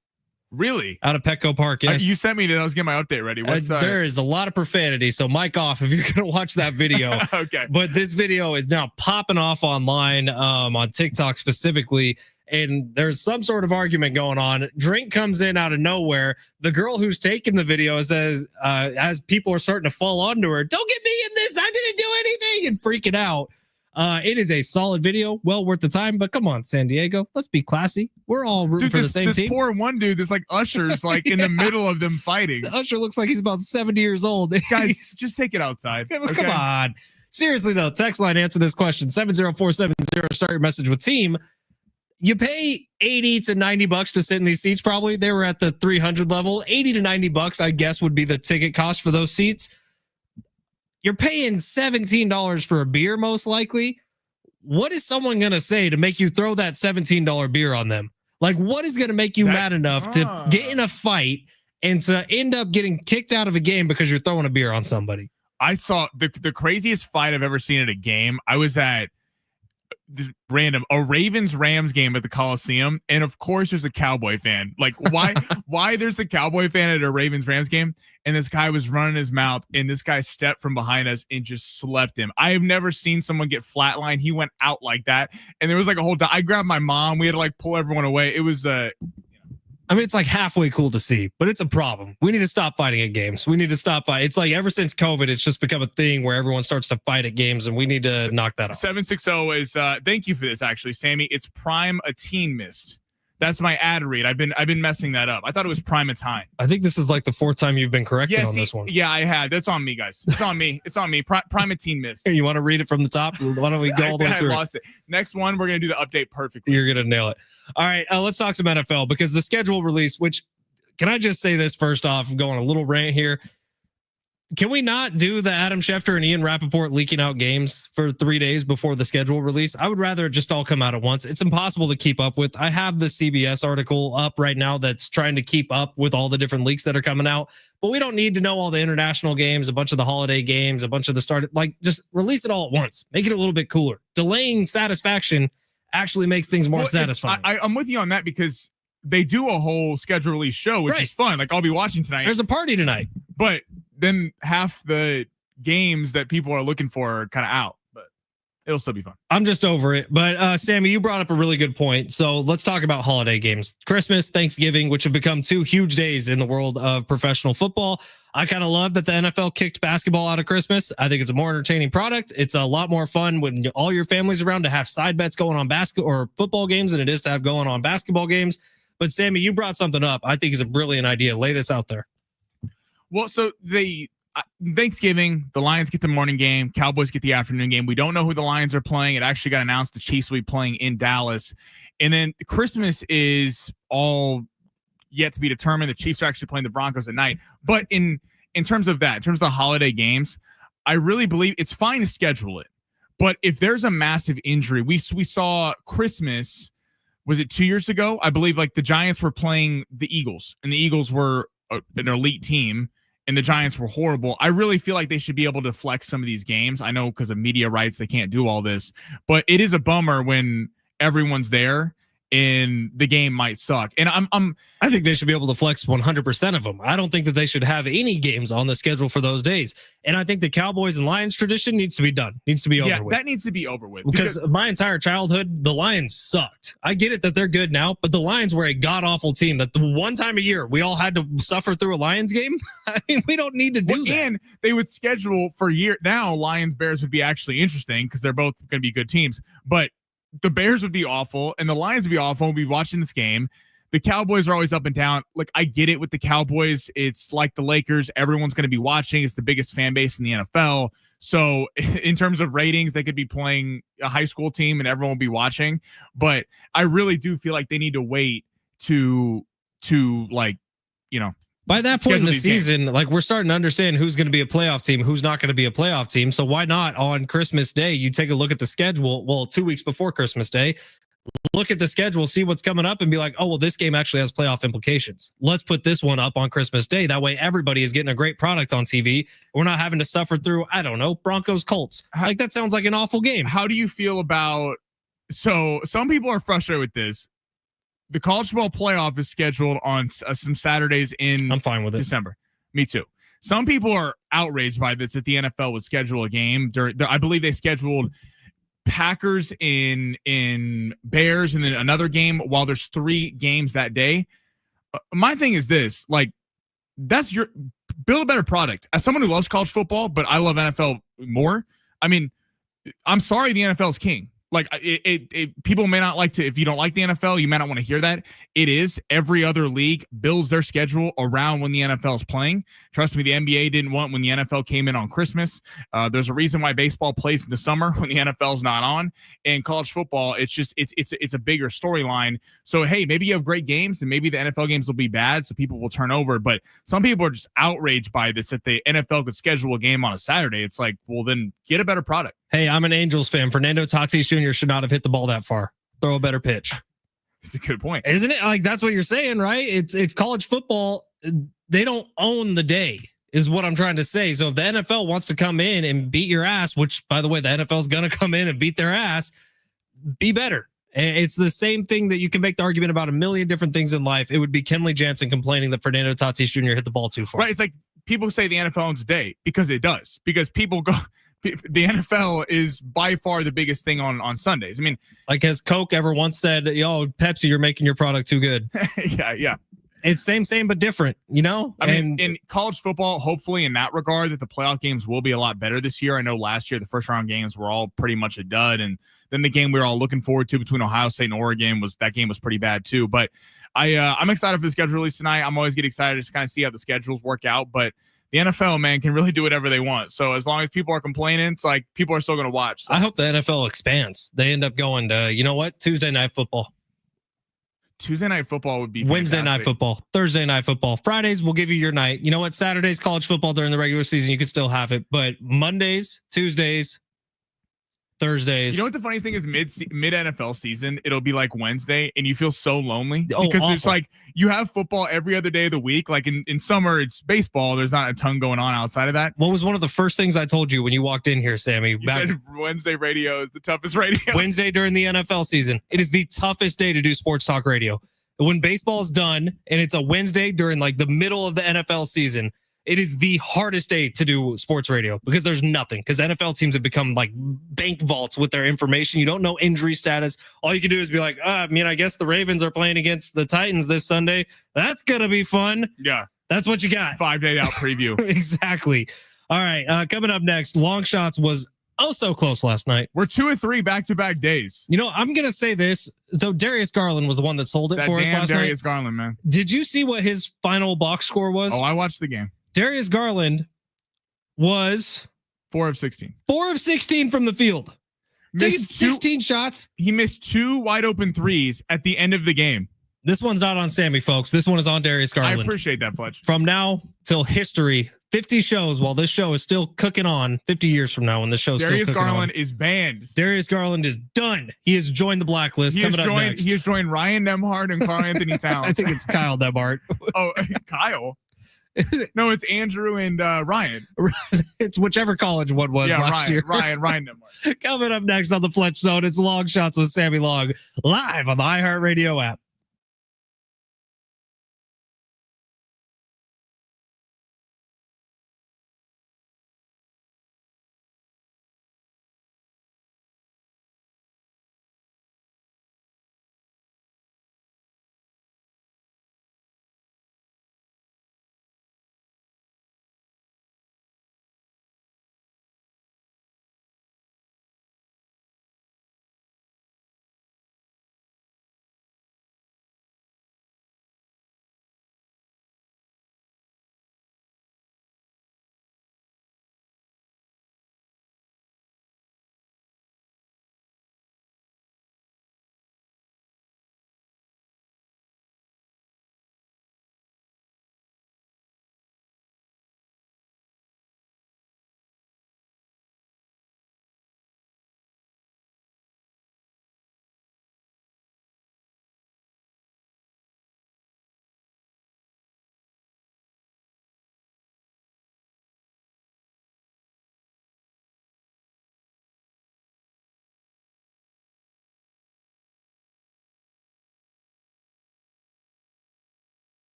Really? Out of Petco Park, yes. You sent me that. I was getting my update ready. There is a lot of profanity, so mic off if you're going to watch that video. Okay. But this video is now popping off online, on TikTok specifically, and there's some sort of argument going on. Drink comes in out of nowhere. The girl who's taking the video says, as people are starting to fall onto her, "Don't get me in this. I didn't do anything," and freaking out. It is a solid video, well worth the time, but come on, San Diego, let's be classy. We're all rooting for the same team. This poor one dude, this like Usher's like in the middle of them fighting. The Usher looks like he's about 70 years old. Guys, just take it outside. Okay? Come on. Seriously though, text line, answer this question, 70470, start your message with team. You pay $80 to $90 to sit in these seats. Probably they were at the 300 level. $80 to $90, I guess, would be the ticket cost for those seats. You're paying $17 for a beer, most likely. What is someone going to say to make you throw that $17 beer on them? Like, what is going to make you mad enough to get in a fight and to end up getting kicked out of a game because you're throwing a beer on somebody? I saw the craziest fight I've ever seen at a game. I was at a Ravens-Rams game at the Coliseum, and of course there's a Cowboy fan. Like, why there's the Cowboy fan at a Ravens-Rams game? And this guy was running his mouth, and this guy stepped from behind us and just slept him. I have never seen someone get flatlined. He went out like that, and there was like a whole. I grabbed my mom. We had to like pull everyone away. It was I mean, it's like halfway cool to see, but it's a problem. We need to stop fighting at games. We need to stop fighting. It's like ever since COVID, it's just become a thing where everyone starts to fight at games, and we need to knock that off. 760 is thank you for this, actually, Sammy. It's Prime a Teen Mist. That's my ad read. I've been messing that up. I thought it was Prime a Time. I think this is like the 4th time you've been corrected on this one. Yeah, I had. That's on me, guys. It's on me. It's on me. Prime a Teen Mist. Here, you want to read it from the top? Why don't we go all the way through? I lost it. Next one, we're going to do the update perfectly. You're going to nail it. All right, let's talk some NFL because the schedule release, which, can I just say this first off, I'm going a little rant here. Can we not do the Adam Schefter and Ian Rappaport leaking out games for 3 days before the schedule release? I would rather it just all come out at once. It's impossible to keep up with. I have the CBS article up right now that's trying to keep up with all the different leaks that are coming out, but we don't need to know all the international games, a bunch of the holiday games, a bunch of the start. Like, just release it all at once. Make it a little bit cooler. Delaying satisfaction actually makes things more satisfying. I'm with you on that because they do a whole schedule release show, which is fun. Like, I'll be watching tonight. There's a party tonight. But then half the games that people are looking for are kind of out, but it'll still be fun. I'm just over it. But Sammy, you brought up a really good point. So let's talk about holiday games. Christmas, Thanksgiving, which have become 2 huge days in the world of professional football. I kind of love that the NFL kicked basketball out of Christmas. I think it's a more entertaining product. It's a lot more fun when all your family's around to have side bets going on basketball or football games than it is to have going on basketball games. But Sammy, you brought something up. I think is a brilliant idea. Lay this out there. Well, so Thanksgiving, the Lions get the morning game, Cowboys get the afternoon game. We don't know who the Lions are playing. It actually got announced the Chiefs will be playing in Dallas. And then Christmas is all yet to be determined. The Chiefs are actually playing the Broncos at night. But in terms of that, in terms of the holiday games, I really believe it's fine to schedule it. But if there's a massive injury, we saw Christmas, was it 2 years ago? I believe like the Giants were playing the Eagles, and the Eagles were an elite team, and the Giants were horrible. I really feel like they should be able to flex some of these games. I know because of media rights, they can't do all this, but it is a bummer when everyone's there and the game might suck. And I think they should be able to flex 100% of them. I don't think that they should have any games on the schedule for those days. And I think the Cowboys and Lions tradition needs to be done. Needs to be over with. That needs to be over with. Because my entire childhood, the Lions sucked. I get it that they're good now, but the Lions were a god-awful team that the one time a year we all had to suffer through a Lions game. I mean, we don't need to do that. And they would schedule for a year. Now, Lions-Bears would be actually interesting because they're both going to be good teams. But the Bears would be awful and the Lions would be awful. We'd be watching this game. The Cowboys are always up and down. Like, I get it with the Cowboys. It's like the Lakers. Everyone's going to be watching. It's the biggest fan base in the NFL. So in terms of ratings, they could be playing a high school team and everyone will be watching. But I really do feel like they need to wait to like, by that point in the season, like, we're starting to understand who's going to be a playoff team, who's not going to be a playoff team. So why not on Christmas Day, you take a look at the schedule, well, 2 weeks before Christmas Day, look at the schedule, see what's coming up and be like, oh, well, this game actually has playoff implications. Let's put this one up on Christmas Day. That way everybody is getting a great product on TV. We're not having to suffer through, I don't know, Broncos Colts. Like, that sounds like an awful game. How do you feel about, so some people are frustrated with this. The college football playoff is scheduled on some Saturdays in I'm fine with it. December. Me too. Some people are outraged by this that the NFL would schedule a game during. I believe they scheduled Packers in Bears and then another game while there's 3 games that day. My thing is this: like, that's your build a better product. As someone who loves college football, but I love NFL more. I mean, I'm sorry, the NFL is king. Like, people may not like to, if you don't like the NFL, you may not want to hear that. It is. Every other league builds their schedule around when the NFL is playing. Trust me, the NBA didn't want when the NFL came in on Christmas. There's a reason why baseball plays in the summer when the NFL's not on. And college football, it's just, it's a bigger storyline. So, hey, maybe you have great games and maybe the NFL games will be bad, so people will turn over. But some people are just outraged by this, that the NFL could schedule a game on a Saturday. It's like, well, then get a better product. Hey, I'm an Angels fan. Fernando Tatis Jr. should not have hit the ball that far. Throw a better pitch. It's a good point. Isn't it? Like, that's what you're saying, right? It's college football. They don't own the day is what I'm trying to say. So if the NFL wants to come in and beat your ass, which, by the way, the NFL is going to come in and beat their ass, be better. And it's the same thing that you can make the argument about a million different things in life. It would be Kenley Jansen complaining that Fernando Tatis Jr. hit the ball too far. Right. It's like people say the NFL owns the day because it does. Because people go... The NFL is by far the biggest thing on Sundays. I mean, like, has Coke ever once said, yo, Pepsi, you're making your product too good? Yeah. It's same, but different, I mean, in college football, hopefully in that regard, that the playoff games will be a lot better this year. I know last year, the first round games were all pretty much a dud. And then the game we were all looking forward to between Ohio State and Oregon that game was pretty bad too. But I'm excited for the schedule release tonight. I'm always get excited to kind of see how the schedules work out. But the NFL, man, can really do whatever they want. So as long as people are complaining, it's like people are still going to watch. So. I hope the NFL expands. They end up going to, you know what? Tuesday night football. Tuesday night football would be fantastic. Wednesday night football. Thursday night football. Fridays, we'll give you your night. You know what? Saturdays, college football during the regular season, you can still have it. But Mondays, Tuesdays, Thursdays. You know what the funniest thing is? Mid NFL season, it'll be like Wednesday, and you feel so lonely because awful. It's like you have football every other day of the week. Like in summer, it's baseball. There's not a ton going on outside of that. What was one of the first things I told you when you walked in here, Sammy? You said Wednesday radio is the toughest radio. Wednesday during the NFL season, it is the toughest day to do sports talk radio. When baseball is done and it's a Wednesday during like the middle of the NFL season, it is the hardest day to do sports radio because there's nothing. Because NFL teams have become like bank vaults with their information. You don't know injury status. All you can do is be like, I guess the Ravens are playing against the Titans this Sunday. That's going to be fun. Yeah. That's what you got. 5 day out preview. Exactly. All right. Coming up next, long shots was so close last night. We're 2 or 3 back-to-back days. I'm going to say this. So Darius Garland was the one that sold it for us last night. Darius Garland, man. Did you see what his final box score was? Oh, I watched the game. Darius Garland was 4 of 16. 4 of 16 from the field. Taking 16 shots. He missed 2 wide open threes at the end of the game. This one's not on Sammy, folks. This one is on Darius Garland. I appreciate that, Fletch. From now till history, 50 shows while this show is still cooking on. 50 years from now when the show's still cooking on. Darius Garland is banned. Darius Garland is done. He has joined the blacklist. He has joined Ryan Nembhard and Karl Anthony Towns. I think it's Kyle Nembhard. Oh, Kyle. No, it's Andrew and Ryan. It's whichever college one was last year. Ryan Denmark. Coming up next on the Fletch Zone, it's Long Shots with Sammy Long, live on the iHeartRadio app.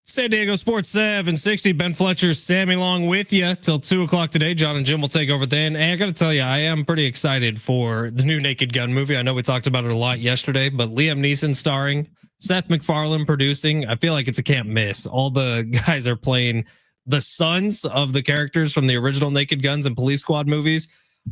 San Diego Sports 760. Ben Fletcher, Sammy Long with you till 2 o'clock today. John and Jim will take over then. And I got to tell you, I am pretty excited for the new Naked Gun movie. I know we talked about it a lot yesterday, but Liam Neeson starring, Seth MacFarlane producing. I feel like it's a can't miss. All the guys are playing the sons of the characters from the original Naked Guns and Police Squad movies.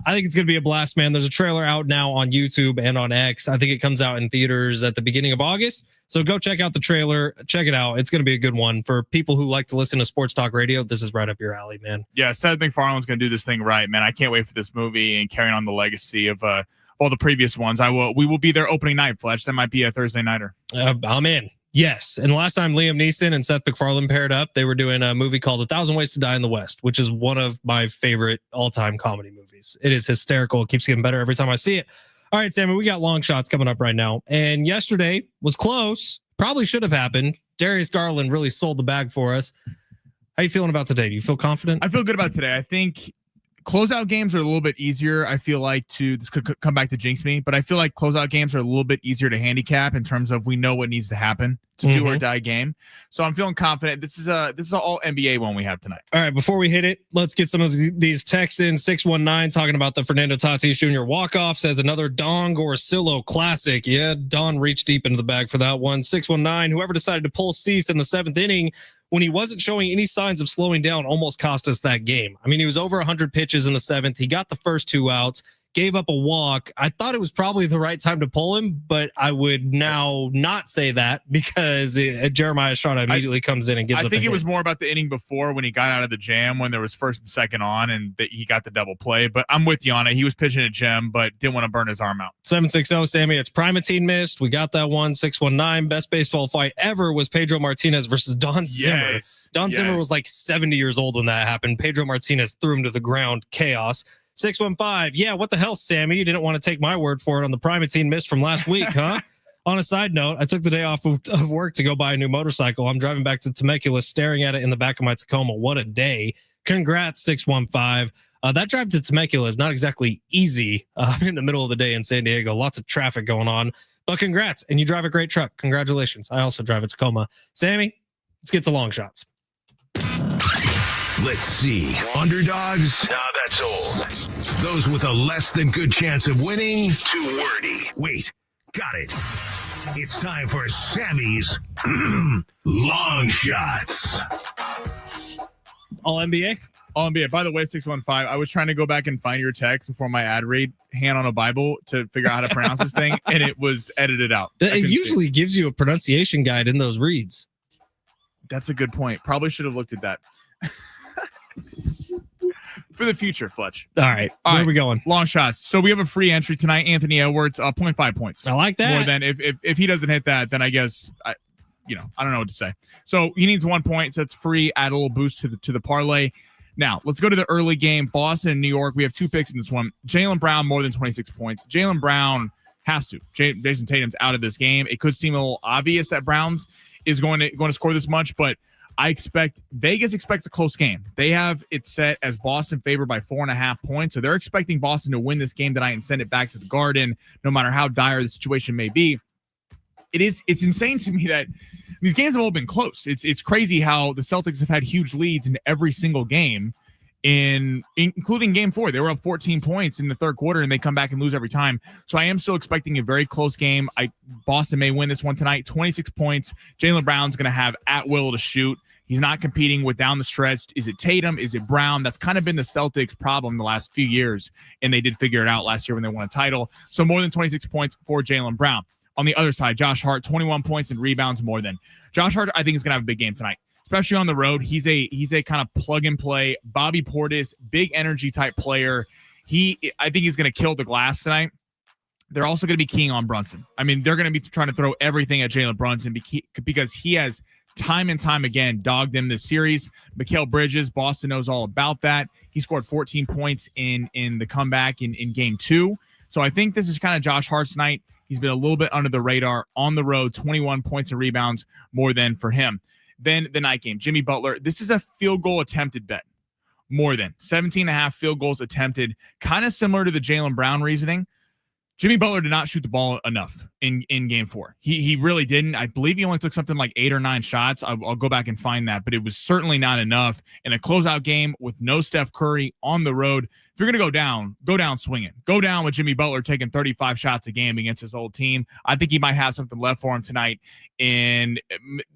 I think it's going to be a blast, man. There's a trailer out now on YouTube and on X. I think it comes out in theaters at the beginning of August. So go check out the trailer. Check it out. It's going to be a good one. For people who like to listen to sports talk radio, this is right up your alley, man. Yeah, Seth MacFarlane's going to do this thing right, man. I can't wait for this movie and carrying on the legacy of all the previous ones. We will be there opening night, Fletch. That might be a Thursday nighter. I'm in. Yes. And last time Liam Neeson and Seth MacFarlane paired up, they were doing a movie called 1,000 Ways to Die in the West, which is one of my favorite all-time comedy movies. It is hysterical. It keeps getting better every time I see it. All right, Sammy, we got long shots coming up right now. And yesterday was close. Probably should have happened. Darius Garland really sold the bag for us. How you feeling about today? Do you feel confident? I feel good about today. I think closeout games are a little bit easier. I feel like this could come back to jinx me, but I feel like closeout games are a little bit easier to handicap in terms of we know what needs to happen to do or die game. So I'm feeling confident. This is an all NBA one we have tonight. All right, before we hit it, let's get some of these texts in. 619 talking about the Fernando Tatis Jr. walk-off, says another Don Gorsillo classic. Yeah, Don reached deep into the bag for that one. 619, whoever decided to pull Cease in the 7th inning when he wasn't showing any signs of slowing down almost cost us that game. I mean, he was over 100 pitches in the 7th. He got the first 2 outs, gave up a walk. I thought it was probably the right time to pull him, but I would now not say that because Jeremiah Estrada immediately comes in and gives up. I think it was more about the inning before when he got out of the jam when there was first and second on and that he got the double play. But I'm with you on it. He was pitching a gem, but didn't want to burn his arm out. 760, Sammy. It's Primatine missed. We got that one. 619. Best baseball fight ever was Pedro Martinez versus Don Zimmer. Don Zimmer was like 70 years old when that happened. Pedro Martinez threw him to the ground. Chaos. 615. Yeah, what the hell, Sammy? You didn't want to take my word for it on the Primatine miss from last week, huh? On a side note, I took the day off of work to go buy a new motorcycle. I'm driving back to Temecula, staring at it in the back of my Tacoma. What a day. Congrats, 615. That drive to Temecula is not exactly easy in the middle of the day in San Diego. Lots of traffic going on. But congrats, and you drive a great truck. Congratulations. I also drive a Tacoma. Sammy, let's get to long shots. Let's see. Underdogs? Nah, that's old. Those with a less than good chance of winning? Too wordy. Wait, got it. It's time for Sammy's long shots. All NBA? All NBA. By the way, 615, I was trying to go back and find your text before my ad read, hand on a Bible, to figure out how to pronounce this thing, and it was edited out. It usually gives you a pronunciation guide in those reads. That's a good point. Probably should have looked at that. For the future, Fletch. All right. Where are we going? Long shots. So we have a free entry tonight. Anthony Edwards, 0.5 points. I like that. More than if he doesn't hit that, then I guess I don't know what to say. So he needs 1 point, so it's free. Add a little boost to the parlay. Now let's go to the early game. Boston and New York. We have 2 picks in this one. Jaylen Brown more than 26 points. Jaylen Brown has to. Jason Tatum's out of this game. It could seem a little obvious that Brown's is going to score this much, but Vegas expects a close game. They have it set as Boston favored by 4.5 points. So they're expecting Boston to win this game tonight and send it back to the Garden, no matter how dire the situation may be. It's insane to me that these games have all been close. It's crazy how the Celtics have had huge leads in every single game, including game 4. They were up 14 points in the third quarter and they come back and lose every time. So I am still expecting a very close game. Boston may win this one tonight. 26 points. Jaylen Brown's going to have at will to shoot. He's not competing with down the stretch. Is it Tatum? Is it Brown? That's kind of been the Celtics' problem the last few years, and they did figure it out last year when they won a title. So more than 26 points for Jaylen Brown. On the other side, Josh Hart, 21 points and rebounds more than. Josh Hart, I think, is going to have a big game tonight, especially on the road. He's a kind of plug-and-play, Bobby Portis, big energy type player. I think he's going to kill the glass tonight. They're also going to be keying on Brunson. I mean, they're going to be trying to throw everything at Jalen Brunson because he has time and time again dogged them this series. Mikal Bridges, Boston knows all about that. He scored 14 points in the comeback in game 2. So I think this is kind of Josh Hart's night. He's been a little bit under the radar on the road, 21 points and rebounds more than for him. Then the night game, Jimmy Butler. This is a field goal attempted bet. More than 17.5 field goals attempted, kind of similar to the Jaylen Brown reasoning. Jimmy Butler did not shoot the ball enough in game 4. He really didn't. I believe he only took something like 8 or 9 shots. I'll go back and find that, but it was certainly not enough in a closeout game with no Steph Curry on the road. If you're going to go down swinging. Go down with Jimmy Butler taking 35 shots a game against his old team. I think he might have something left for him tonight, and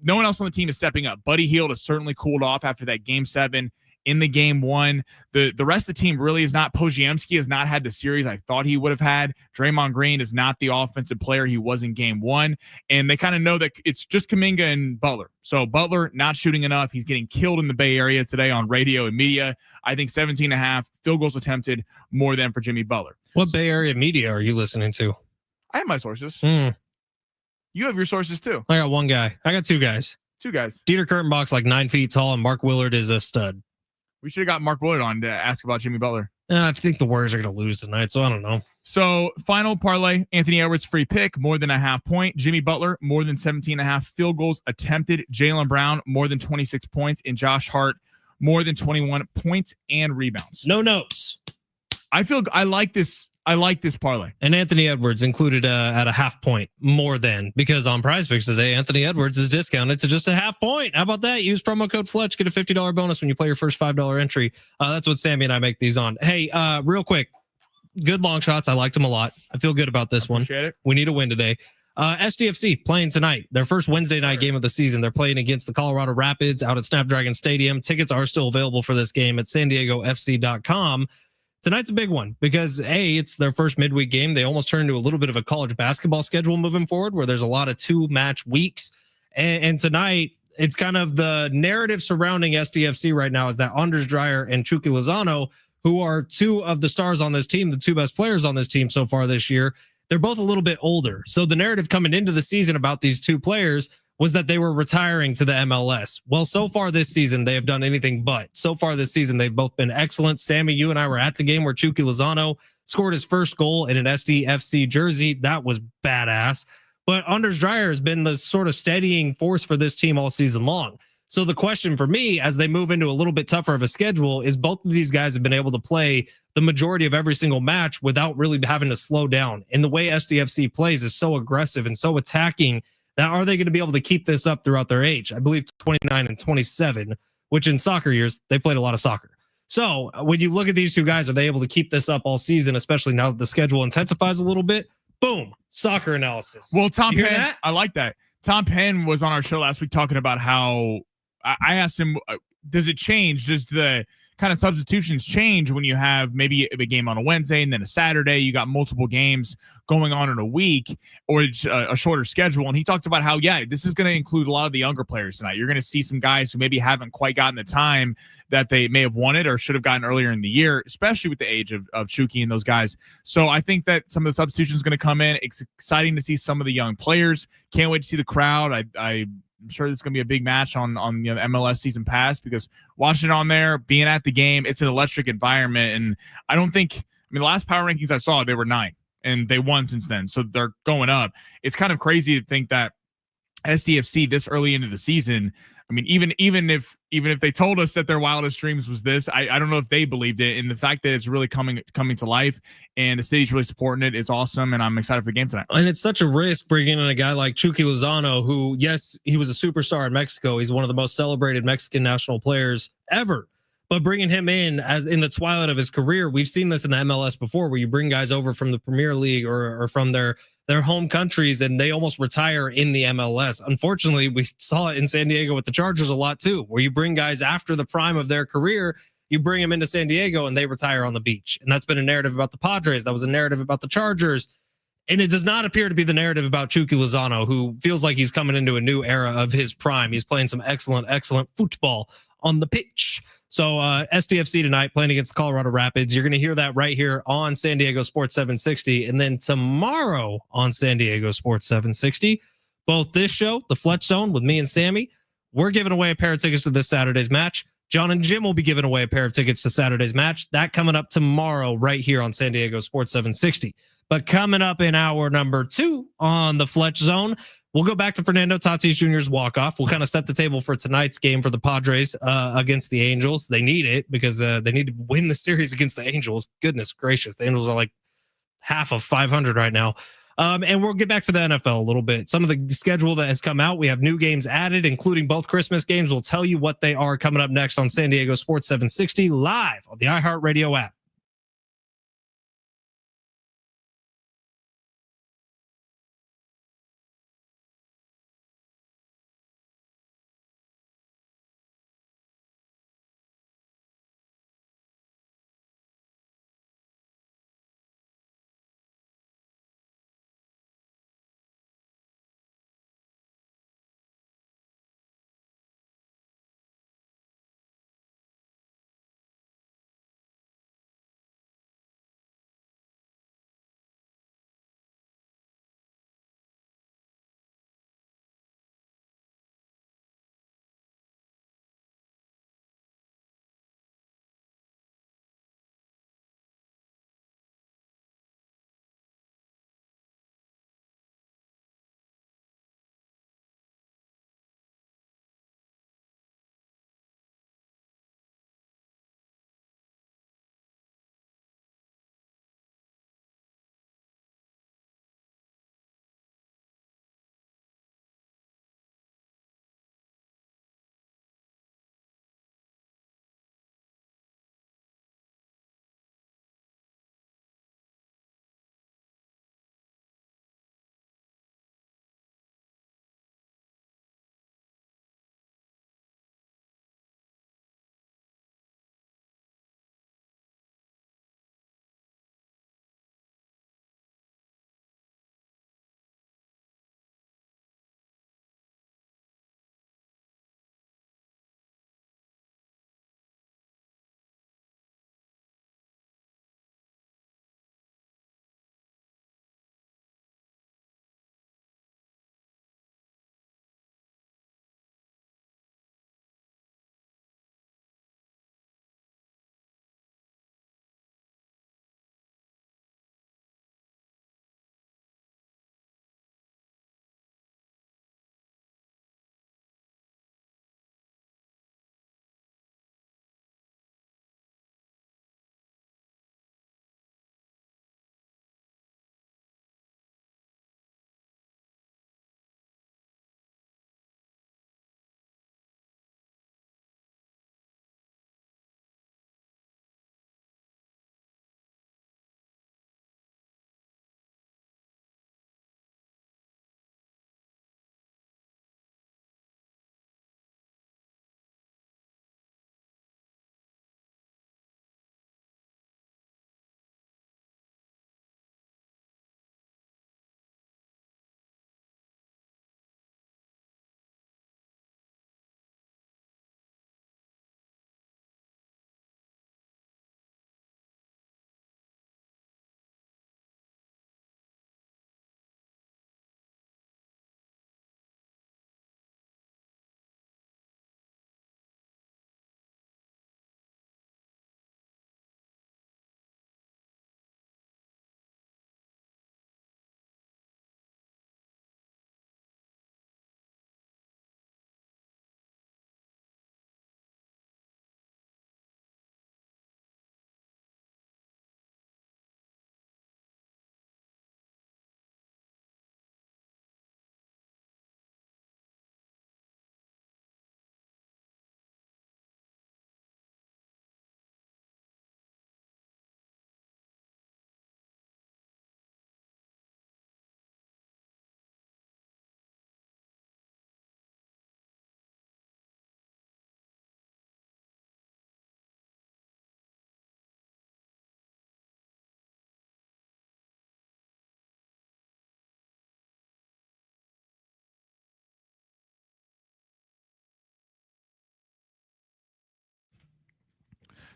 no one else on the team is stepping up. Buddy Hield has certainly cooled off after that game 7. In the game 1, the rest of the team really is not. Podziemski has not had the series I thought he would have had. Draymond Green is not the offensive player he was in game 1. And they kind of know that it's just Kuminga and Butler. So Butler not shooting enough. He's getting killed in the Bay Area today on radio and media. I think 17.5 field goals attempted more than for Jimmy Butler. What Bay Area media are you listening to? I have my sources. You have your sources too. I got one guy. I got two guys. Dieter Kurtenbach's like 9 feet tall, and Mark Willard is a stud. We should have got Mark Willard on to ask about Jimmy Butler. I think the Warriors are going to lose tonight, so I don't know. So, final parlay, Anthony Edwards free pick, more than a half point. Jimmy Butler, more than 17.5 field goals attempted. Jaylen Brown, more than 26 points. And Josh Hart, more than 21 points and rebounds. No notes. I like this parlay. And Anthony Edwards included at a half point more than, because on Prize Picks today, Anthony Edwards is discounted to just a half point. How about that? Use promo code Fletch, get a $50 bonus when you play your first $5 entry. That's what Sammy and I make these on. Hey, real quick, good long shots. I liked them a lot. I feel good about this one. Appreciate it. We need a win today. SDFC playing tonight, their first Wednesday night game of the season. They're playing against the Colorado Rapids out at Snapdragon Stadium. Tickets are still available for this game at sandiegofc.com. Tonight's a big one because it's their first midweek game. They almost turned into a little bit of a college basketball schedule moving forward, where there's a lot of 2-match weeks. And tonight, it's kind of the narrative surrounding SDFC right now is that Anders Dreyer and Chucky Lozano, who are 2 of the stars on this team, the 2 best players on this team so far this year, they're both a little bit older. So the narrative coming into the season about these 2 players was that they were retiring to the MLS. Well, so far this season, they have done anything but. So far this season, they've both been excellent. Sammy, you and I were at the game where Chucky Lozano scored his first goal in an SDFC jersey. That was badass. But Anders Dreyer has been the sort of steadying force for this team all season long. So the question for me, as they move into a little bit tougher of a schedule, is both of these guys have been able to play the majority of every single match without really having to slow down. And the way SDFC plays is so aggressive and so attacking. Now, are they going to be able to keep this up throughout their age? I believe 29 and 27, which in soccer years, they played a lot of soccer. So when you look at these 2 guys, are they able to keep this up all season, especially now that the schedule intensifies a little bit? Boom, soccer analysis. Well, Tom Penn, I like that. Tom Penn was on our show last week talking about how I asked him, does it change? Does the kind of substitutions change when you have maybe a game on a Wednesday and then a Saturday? You got multiple games going on in a week, or it's a shorter schedule. And he talked about how, this is going to include a lot of the younger players tonight. You're going to see some guys who maybe haven't quite gotten the time that they may have wanted or should have gotten earlier in the year, especially with the age of Chucky and those guys. So I think that some of the substitutions going to come in. It's exciting to see some of the young players. Can't wait to see the crowd. I'm sure this is going to be a big match on the MLS season pass, because watching it on there, being at the game, it's an electric environment. And the last power rankings I saw, they were 9 and they won since then. So they're going up. It's kind of crazy to think that SDFC this early into the season, even if they told us that their wildest dreams was this, I don't know if they believed it. And the fact that it's really coming to life and the city's really supporting it is awesome. And I'm excited for the game tonight. And it's such a risk bringing in a guy like Chucky Lozano, who, yes, he was a superstar in Mexico. He's one of the most celebrated Mexican national players ever. But bringing him in as in the twilight of his career, we've seen this in the MLS before, where you bring guys over from the Premier League or from their home countries and they almost retire in the MLS. Unfortunately, we saw it in San Diego with the Chargers a lot too, where you bring guys after the prime of their career, you bring them into San Diego and they retire on the beach. And that's been a narrative about the Padres. That was a narrative about the Chargers. And it does not appear to be the narrative about Chucky Lozano, who feels like he's coming into a new era of his prime. He's playing some excellent football on the pitch. So SDFC tonight playing against the Colorado Rapids. You're going to hear that right here on San Diego Sports 760. And then tomorrow on San Diego Sports 760, both this show, the Fletch Zone with me and Sammy, we're giving away a pair of tickets to this Saturday's match. John and Jim will be giving away a pair of tickets to Saturday's match. That coming up tomorrow right here on San Diego Sports 760. But coming up in hour number 2 on the Fletch Zone, we'll go back to Fernando Tatis Jr.'s walk-off. We'll kind of set the table for tonight's game for the Padres against the Angels. They need it because they need to win the series against the Angels. Goodness gracious. The Angels are like half of 500 right now. And we'll get back to the NFL a little bit. Some of the schedule that has come out, we have new games added, including both Christmas games. We'll tell you what they are coming up next on San Diego Sports 760 live on the iHeartRadio app.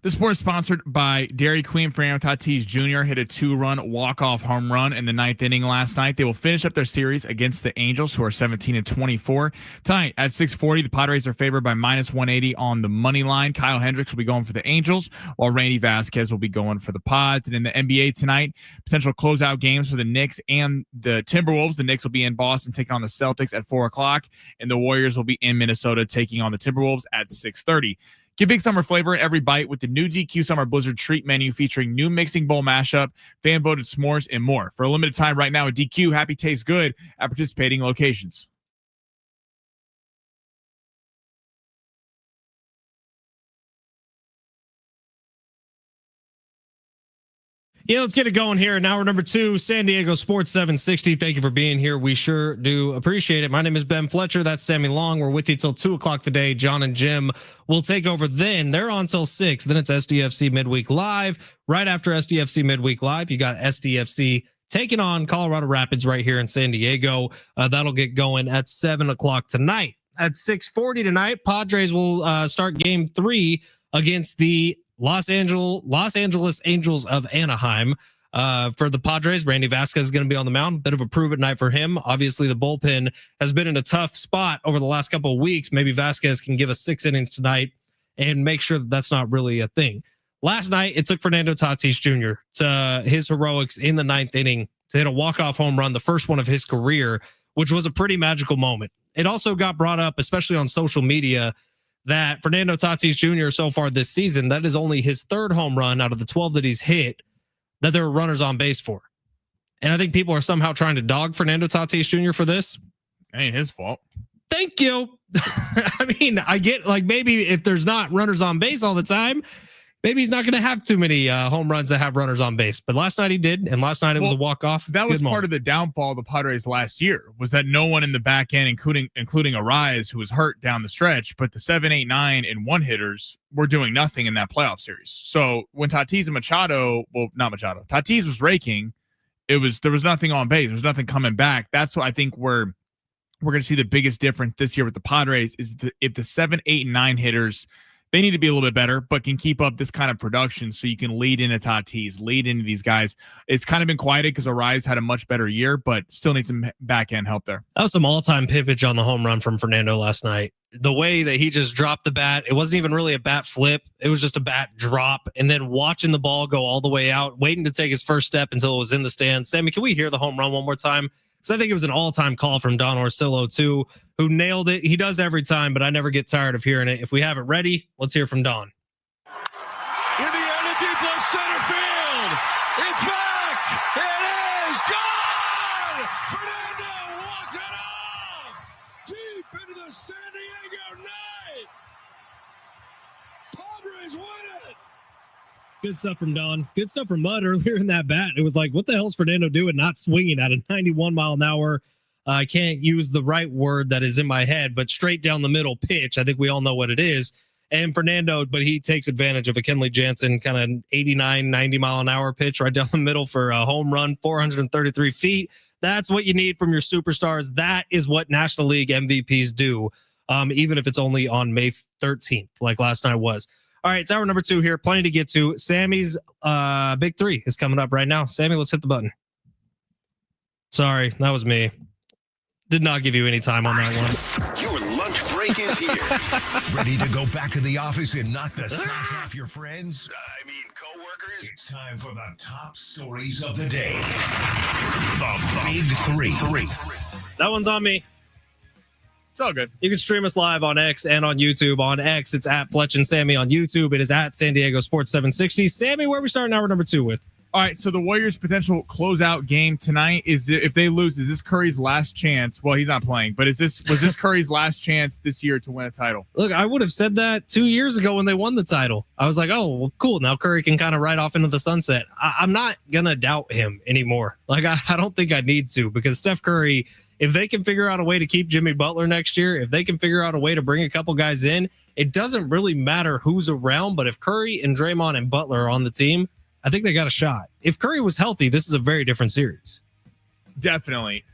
This sport is sponsored by Dairy Queen. Fernando Tatis Jr. hit a 2-run walk-off home run in the ninth inning last night. They will finish up their series against the Angels, who are 17-24. Tonight at 6:40, the Padres are favored by -180 on the money line. Kyle Hendricks will be going for the Angels, while Randy Vasquez will be going for the Pods. And in the NBA tonight, potential closeout games for the Knicks and the Timberwolves. The Knicks will be in Boston taking on the Celtics at 4 o'clock, and the Warriors will be in Minnesota taking on the Timberwolves at 6:30. Get big summer flavor in every bite with the new DQ Summer Blizzard treat menu featuring new mixing bowl mashup, fan-voted s'mores, and more. For a limited time right now at DQ, happy tastes good at participating locations. Yeah, let's get it going here. In hour number 2, San Diego Sports 760. Thank you for being here. We sure do appreciate it. My name is Ben Fletcher. That's Sammy Long. We're with you till 2 o'clock today. John and Jim will take over then. They're on till 6. Then it's SDFC Midweek Live. Right after SDFC Midweek Live, you got SDFC taking on Colorado Rapids right here in San Diego. That'll get going at 7 o'clock tonight. At 6:40 tonight, Padres will start game 3 against the Los Angeles Angels of Anaheim. For the Padres, Randy Vasquez is going to be on the mound. Bit of a prove-it night for him. Obviously, the bullpen has been in a tough spot over the last couple of weeks. Maybe Vasquez can give us 6 innings tonight and make sure that that's not really a thing. Last night, it took Fernando Tatis Jr. to his heroics in the 9th inning to hit a walk-off home run, the first one of his career, which was a pretty magical moment. It also got brought up, especially on social media, that Fernando Tatis Jr. so far this season, that is only his 3rd home run out of the 12 that he's hit that there were runners on base for. And I think people are somehow trying to dog Fernando Tatis Jr. for this. Ain't his fault. Thank you. I mean, I get like maybe if there's not runners on base all the time, maybe he's not going to have too many home runs that have runners on base. But last night he did, and last night it was a walk-off. That was part of the downfall of the Padres last year, was that no one in the back end, including Arise, who was hurt down the stretch, but the 7, 8, 9, and 1 hitters were doing nothing in that playoff series. So when Tatis and Tatis was raking, there was nothing on base. There was nothing coming back. That's what I think we're going to see the biggest difference this year with the Padres is if the 7, 8, and 9 hitters, they need to be a little bit better, but can keep up this kind of production so you can lead into Tatis, lead into these guys. It's kind of been quieted because Arise had a much better year, but still needs some back-end help there. That was some all-time pimpage on the home run from Fernando last night. The way that he just dropped the bat, it wasn't even really a bat flip. It was just a bat drop, and then watching the ball go all the way out, waiting to take his first step until it was in the stands. Sammy, can we hear the home run one more time? Because I think it was an all-time call from Don Orsillo, too, who nailed it. He does every time, but I never get tired of hearing it. If we have it ready, let's hear from Don. In the air to deep left center field. It's back. It is gone. Fernando walks it off. Deep into the San Diego night. Padres win it. Good stuff from Don. Good stuff from Mud earlier in that bat. It was like, what the hell's Fernando doing not swinging at a 91 mile an hour? I can't use the right word that is in my head, but straight down the middle pitch. I think we all know what it is. And Fernando, but he takes advantage of a Kenley Jansen kind of 89, 90 mile an hour pitch right down the middle for a home run, 433 feet. That's what you need from your superstars. That is what National League MVPs do, even if it's only on May 13th, like last night was. All right, it's hour number 2 here. Plenty to get to. Sammy's Big 3 is coming up right now. Sammy, let's hit the button. Sorry, that was me. Did not give you any time on that one. Your lunch break is here. Ready to go back to the office and knock the socks off your friends? Coworkers? It's time for the top stories of the day. The Big 3. That one's on me. It's all good. You can stream us live on X and on YouTube. On X, it's at Fletch and Sammy. On YouTube, it is at San Diego Sports 760. Sammy, where are we starting hour number 2 with? All right, so the Warriors' potential closeout game tonight is, if they lose, is this Curry's last chance? Well, he's not playing, but was this Curry's last chance this year to win a title? Look, I would have said that 2 years ago when they won the title. I was like, oh, well, cool. Now Curry can kind of ride off into the sunset. I'm not going to doubt him anymore. Like, I don't think I need to, because Steph Curry, if they can figure out a way to keep Jimmy Butler next year, if they can figure out a way to bring a couple guys in, it doesn't really matter who's around. But if Curry and Draymond and Butler are on the team, I think they got a shot. If Curry was healthy, this is a very different series. Definitely.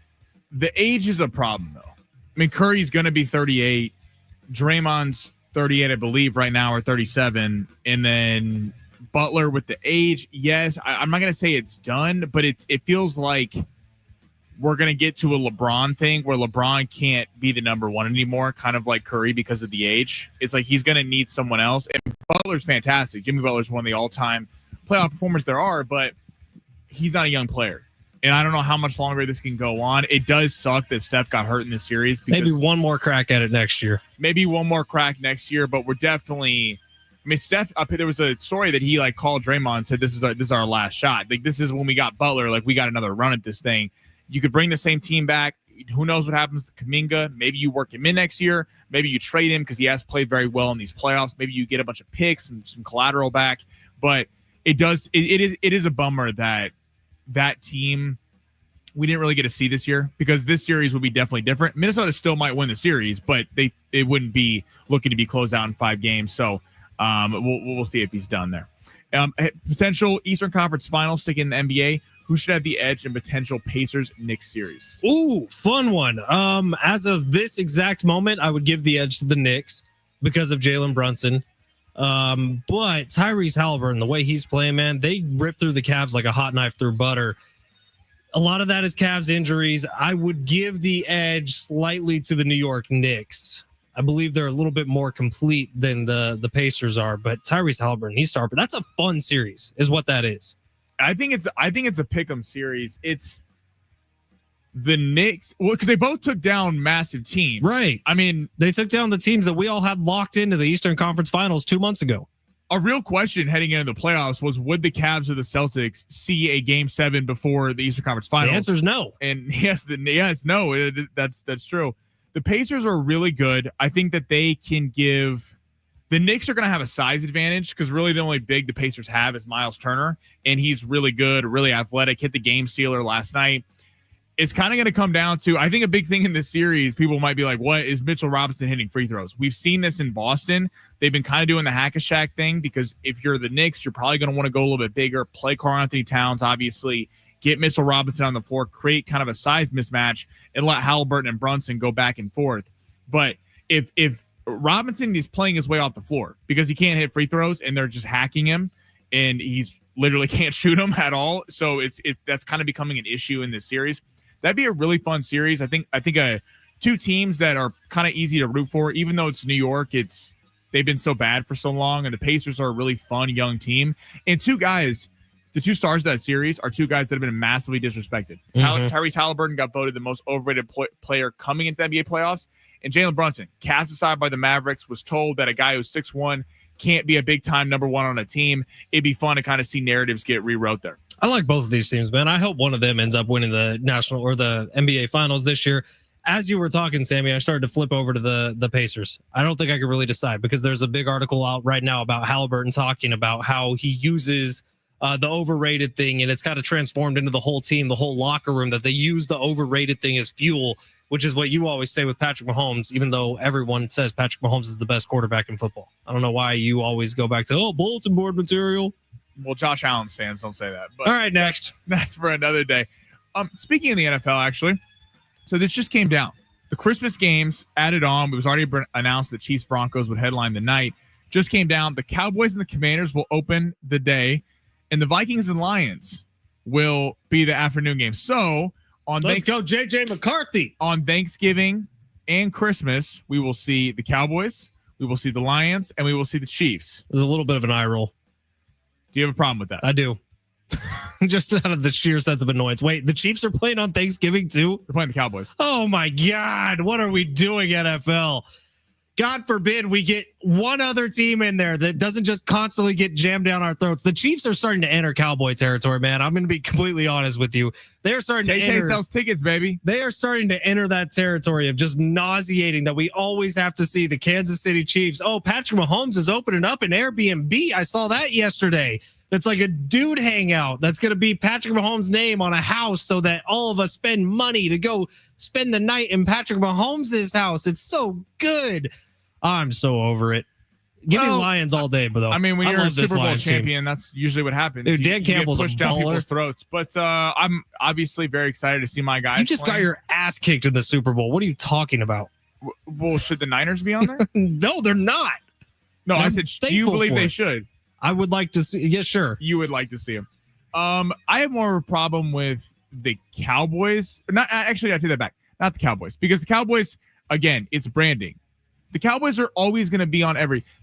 The age is a problem, though. I mean, Curry's going to be 38. Draymond's 38, I believe, right now, or 37. And then Butler with the age, yes. I'm not going to say it's done, but it feels like we're going to get to a LeBron thing where LeBron can't be the number one anymore, kind of like Curry because of the age. It's like he's going to need someone else. And Butler's fantastic. Jimmy Butler's one of the all-time playoff performers there are, but he's not a young player. And I don't know how much longer this can go on. It does suck that Steph got hurt in this series. Maybe one more crack at it next year. Maybe one more crack next year, but we're definitely I mean, Steph. There was a story that he like called Draymond and said, "This is our last shot. Like this is when we got Butler. Like we got another run at this thing. You could bring the same team back. Who knows what happens with Kuminga? Maybe you work him in next year. Maybe you trade him because he has played very well in these playoffs. Maybe you get a bunch of picks and some collateral back. But it is a bummer that team we didn't really get to see this year because this series would be definitely different. Minnesota still might win the series, but it wouldn't be looking to be closed out in 5 games. So we'll see if he's done there. Potential Eastern Conference Finals sticking in the NBA. Who should have the edge in potential Pacers-Knicks series? Ooh, fun one. As of this exact moment, I would give the edge to the Knicks because of Jalen Brunson. But Tyrese Halliburton, the way he's playing, man, they rip through the Cavs like a hot knife through butter. A lot of that is Cavs injuries. I would give the edge slightly to the New York Knicks. I believe they're a little bit more complete than the Pacers are, but Tyrese Halliburton, he's star. But that's a fun series, is what that is. I think it's a pick'em series. It's the Knicks, well, because they both took down massive teams, right? I mean, they took down the teams that we all had locked into the Eastern Conference Finals 2 months ago. A real question heading into the playoffs was: would the Cavs or the Celtics see a Game 7 before the Eastern Conference Finals? The answer is no. And yes, no. That's true. The Pacers are really good. I think that they can give. The Knicks are going to have a size advantage because really the only big the Pacers have is Miles Turner, and he's really good, really athletic, hit the game sealer last night. It's kind of going to come down to, I think a big thing in this series, people might be like, what is Mitchell Robinson hitting free throws? We've seen this in Boston. They've been kind of doing the hack-a-shack thing because if you're the Knicks, you're probably going to want to go a little bit bigger, play Karl-Anthony Towns, obviously, get Mitchell Robinson on the floor, create kind of a size mismatch, and let Halliburton and Brunson go back and forth. But if Robinson is playing his way off the floor because he can't hit free throws and they're just hacking him and he's literally can't shoot them at all. So that's kind of becoming an issue in this series. That'd be a really fun series. I think two teams that are kind of easy to root for, even though it's New York, they've been so bad for so long, and the Pacers are a really fun young team. And the two stars of that series are two guys that have been massively disrespected. Tyrese Halliburton got voted the most overrated player coming into the NBA playoffs. And Jalen Brunson, cast aside by the Mavericks, was told that a guy who's 6'1" can't be a big-time number one on a team. It'd be fun to kind of see narratives get rewrote there. I like both of these teams, man. I hope one of them ends up winning the national or the NBA Finals this year. As you were talking, Sammy, I started to flip over to the Pacers. I don't think I could really decide because there's a big article out right now about Halliburton talking about how he uses the overrated thing, and it's kind of transformed into the whole team, the whole locker room, that they use the overrated thing as fuel, which is what you always say with Patrick Mahomes, even though everyone says Patrick Mahomes is the best quarterback in football. I don't know why you always go back to, bulletin board material. Well, Josh Allen fans don't say that. But all right, next. That's for another day. Speaking of the NFL, actually, so this just came down. The Christmas games added on. It was already announced that Chiefs Broncos would headline the night. Just came down. The Cowboys and the Commanders will open the day, and the Vikings and Lions will be the afternoon game. So let's go, JJ McCarthy. On Thanksgiving and Christmas, we will see the Cowboys, we will see the Lions, and we will see the Chiefs. There's a little bit of an eye roll. Do you have a problem with that? I do. Just out of the sheer sense of annoyance. Wait, the Chiefs are playing on Thanksgiving too? They're playing the Cowboys. Oh my God. What are we doing, NFL? God forbid we get one other team in there that doesn't just constantly get jammed down our throats. The Chiefs are starting to enter Cowboy territory, man. I'm going to be completely honest with you. They're starting to enter. sells tickets, baby. They are starting to enter that territory of just nauseating that we always have to see the Kansas City Chiefs. Oh, Patrick Mahomes is opening up an Airbnb. I saw that yesterday. That's like a dude hangout. That's going to be Patrick Mahomes' name on a house so that all of us spend money to go spend the night in Patrick Mahomes' house. It's so good. I'm so over it. Give me Lions all day, but I mean, when you're a Super Bowl champion, that's usually what happens. Dude, Dan Campbell's pushed down people's throats. But I'm obviously very excited to see my guys. You just got your ass kicked in the Super Bowl. What are you talking about? Well, should the Niners be on there? No, they're not. No, I said, do you believe they should? I would like to see. Yeah, sure. You would like to see them. I have more of a problem with the Cowboys. Not actually, I take that back. Not the Cowboys, because the Cowboys, again, it's branding. The Cowboys are always going to be on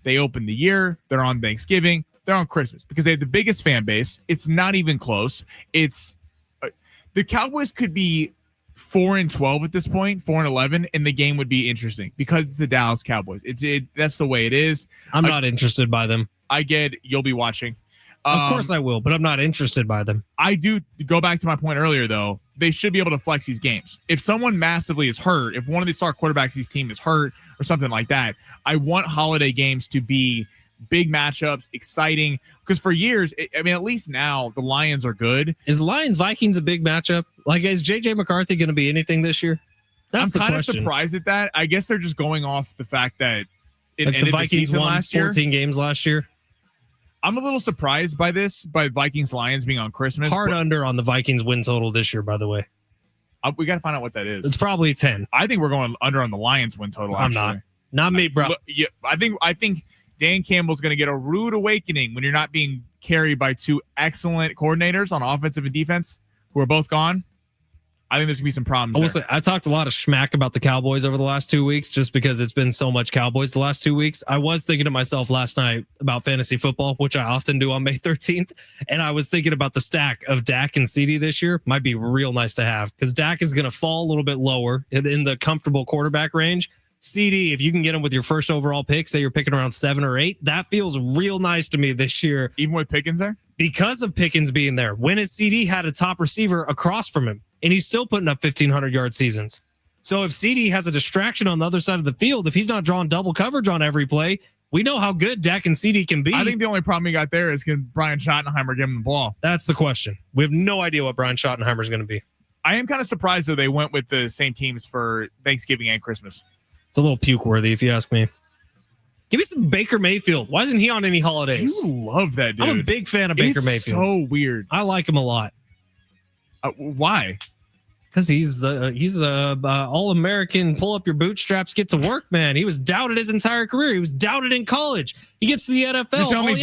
they open the year, they're on Thanksgiving, they're on Christmas because they have the biggest fan base. It's not even close. The Cowboys could be 4-12 at this point, 4-11, and the game would be interesting because it's the Dallas Cowboys. That's the way it is. I'm not interested by them. I get you'll be watching. Of course I will, but I'm not interested by them. I do go back to my point earlier, though. They should be able to flex these games. If someone massively is hurt, if one of the star quarterbacks of these team is hurt or something like that, I want holiday games to be big matchups, exciting. Because for years, at least now the Lions are good. Is Lions-Vikings a big matchup? Like, is J.J. McCarthy going to be anything this year? I'm kind of surprised at that. I guess they're just going off the fact that it like ended the Vikings the season won last year. 14 games last year. I'm a little surprised by this, by Vikings-Lions being on Christmas. Hard under on the Vikings win total this year, by the way. We got to find out what that is. It's probably 10. I think we're going under on the Lions win total. Actually. I'm not. Not me, bro. Yeah, I think Dan Campbell's going to get a rude awakening when you're not being carried by two excellent coordinators on offensive and defense who are both gone. I think there's going to be some problems there. I talked a lot of schmack about the Cowboys over the last 2 weeks just because it's been so much Cowboys the last 2 weeks. I was thinking to myself last night about fantasy football, which I often do on May 13th. And I was thinking about the stack of Dak and CD this year. Might be real nice to have because Dak is going to fall a little bit lower in the comfortable quarterback range. CD, if you can get him with your first overall pick, say you're picking around 7 or 8, that feels real nice to me this year. Even with Pickens there? Because of Pickens being there. When has CD had a top receiver across from him? And he's still putting up 1,500-yard seasons. So if CD has a distraction on the other side of the field, if he's not drawing double coverage on every play, we know how good Dak and CD can be. I think the only problem you got there is can Brian Schottenheimer give him the ball? That's the question. We have no idea what Brian Schottenheimer is going to be. I am kind of surprised, though, they went with the same teams for Thanksgiving and Christmas. It's a little puke-worthy, if you ask me. Give me some Baker Mayfield. Why isn't he on any holidays? You love that dude. I'm a big fan of Baker Mayfield. So weird. I like him a lot. Why? Because he's the all-American, pull up your bootstraps, get to work, man. He was doubted his entire career. He was doubted in college. He gets to the NFL. You tell me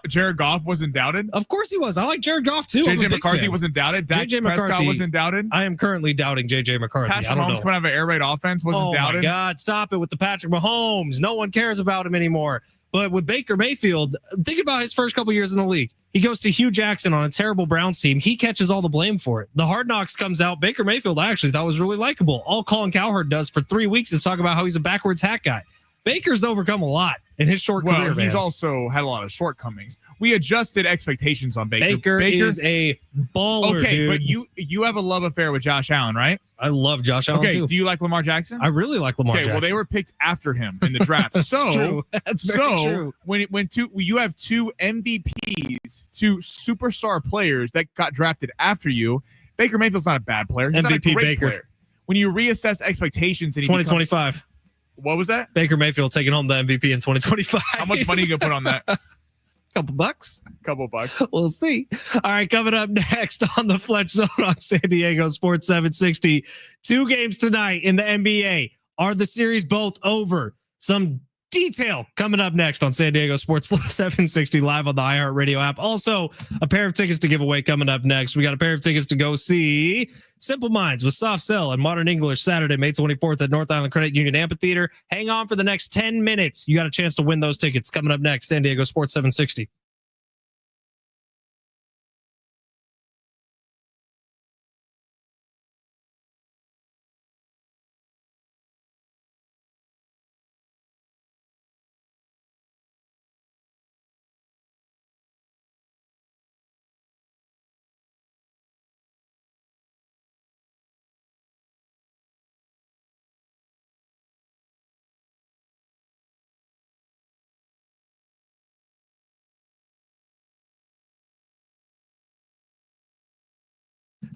Jared Goff wasn't doubted? Of course he was. I like Jared Goff too. J.J. McCarthy wasn't doubted. Dak Prescott wasn't doubted. I am currently doubting J.J. McCarthy. Patrick Mahomes coming out of an air raid offense wasn't doubted. Oh my God, stop it with the Patrick Mahomes. No one cares about him anymore. But with Baker Mayfield, think about his first couple years in the league. He goes to Hugh Jackson on a terrible Browns team. He catches all the blame for it. The Hard Knocks comes out. Baker Mayfield, I actually thought was really likable. All Colin Cowherd does for 3 weeks is talk about how he's a backwards hat guy. Baker's overcome a lot in his short career. He's also had a lot of shortcomings. We adjusted expectations on Baker. Baker is a baller, okay, dude. But you have a love affair with Josh Allen, right? I love Josh Allen too. Do you like Lamar Jackson? I really like Lamar Jackson. Well, they were picked after him in the draft. That's true. That's very true. When you have two MVPs, two superstar players that got drafted after you, Baker Mayfield's not a bad player. He's MVP not a great Baker. player. When you reassess expectations, and 2025. What was that? Baker Mayfield taking home the MVP in 2025. How much money are you gonna put on that? Couple bucks. We'll see. All right, coming up next on the Fletch Zone on San Diego Sports 760. 2 games tonight in the NBA. Are the series both over? Some detail coming up next on San Diego Sports 760 live on the iHeartRadio app. Also, a pair of tickets to give away coming up next. We got a pair of tickets to go see Simple Minds with Soft Cell and Modern English Saturday, May 24th at North Island Credit Union Amphitheater. Hang on for the next 10 minutes. You got a chance to win those tickets coming up next. San Diego Sports 760.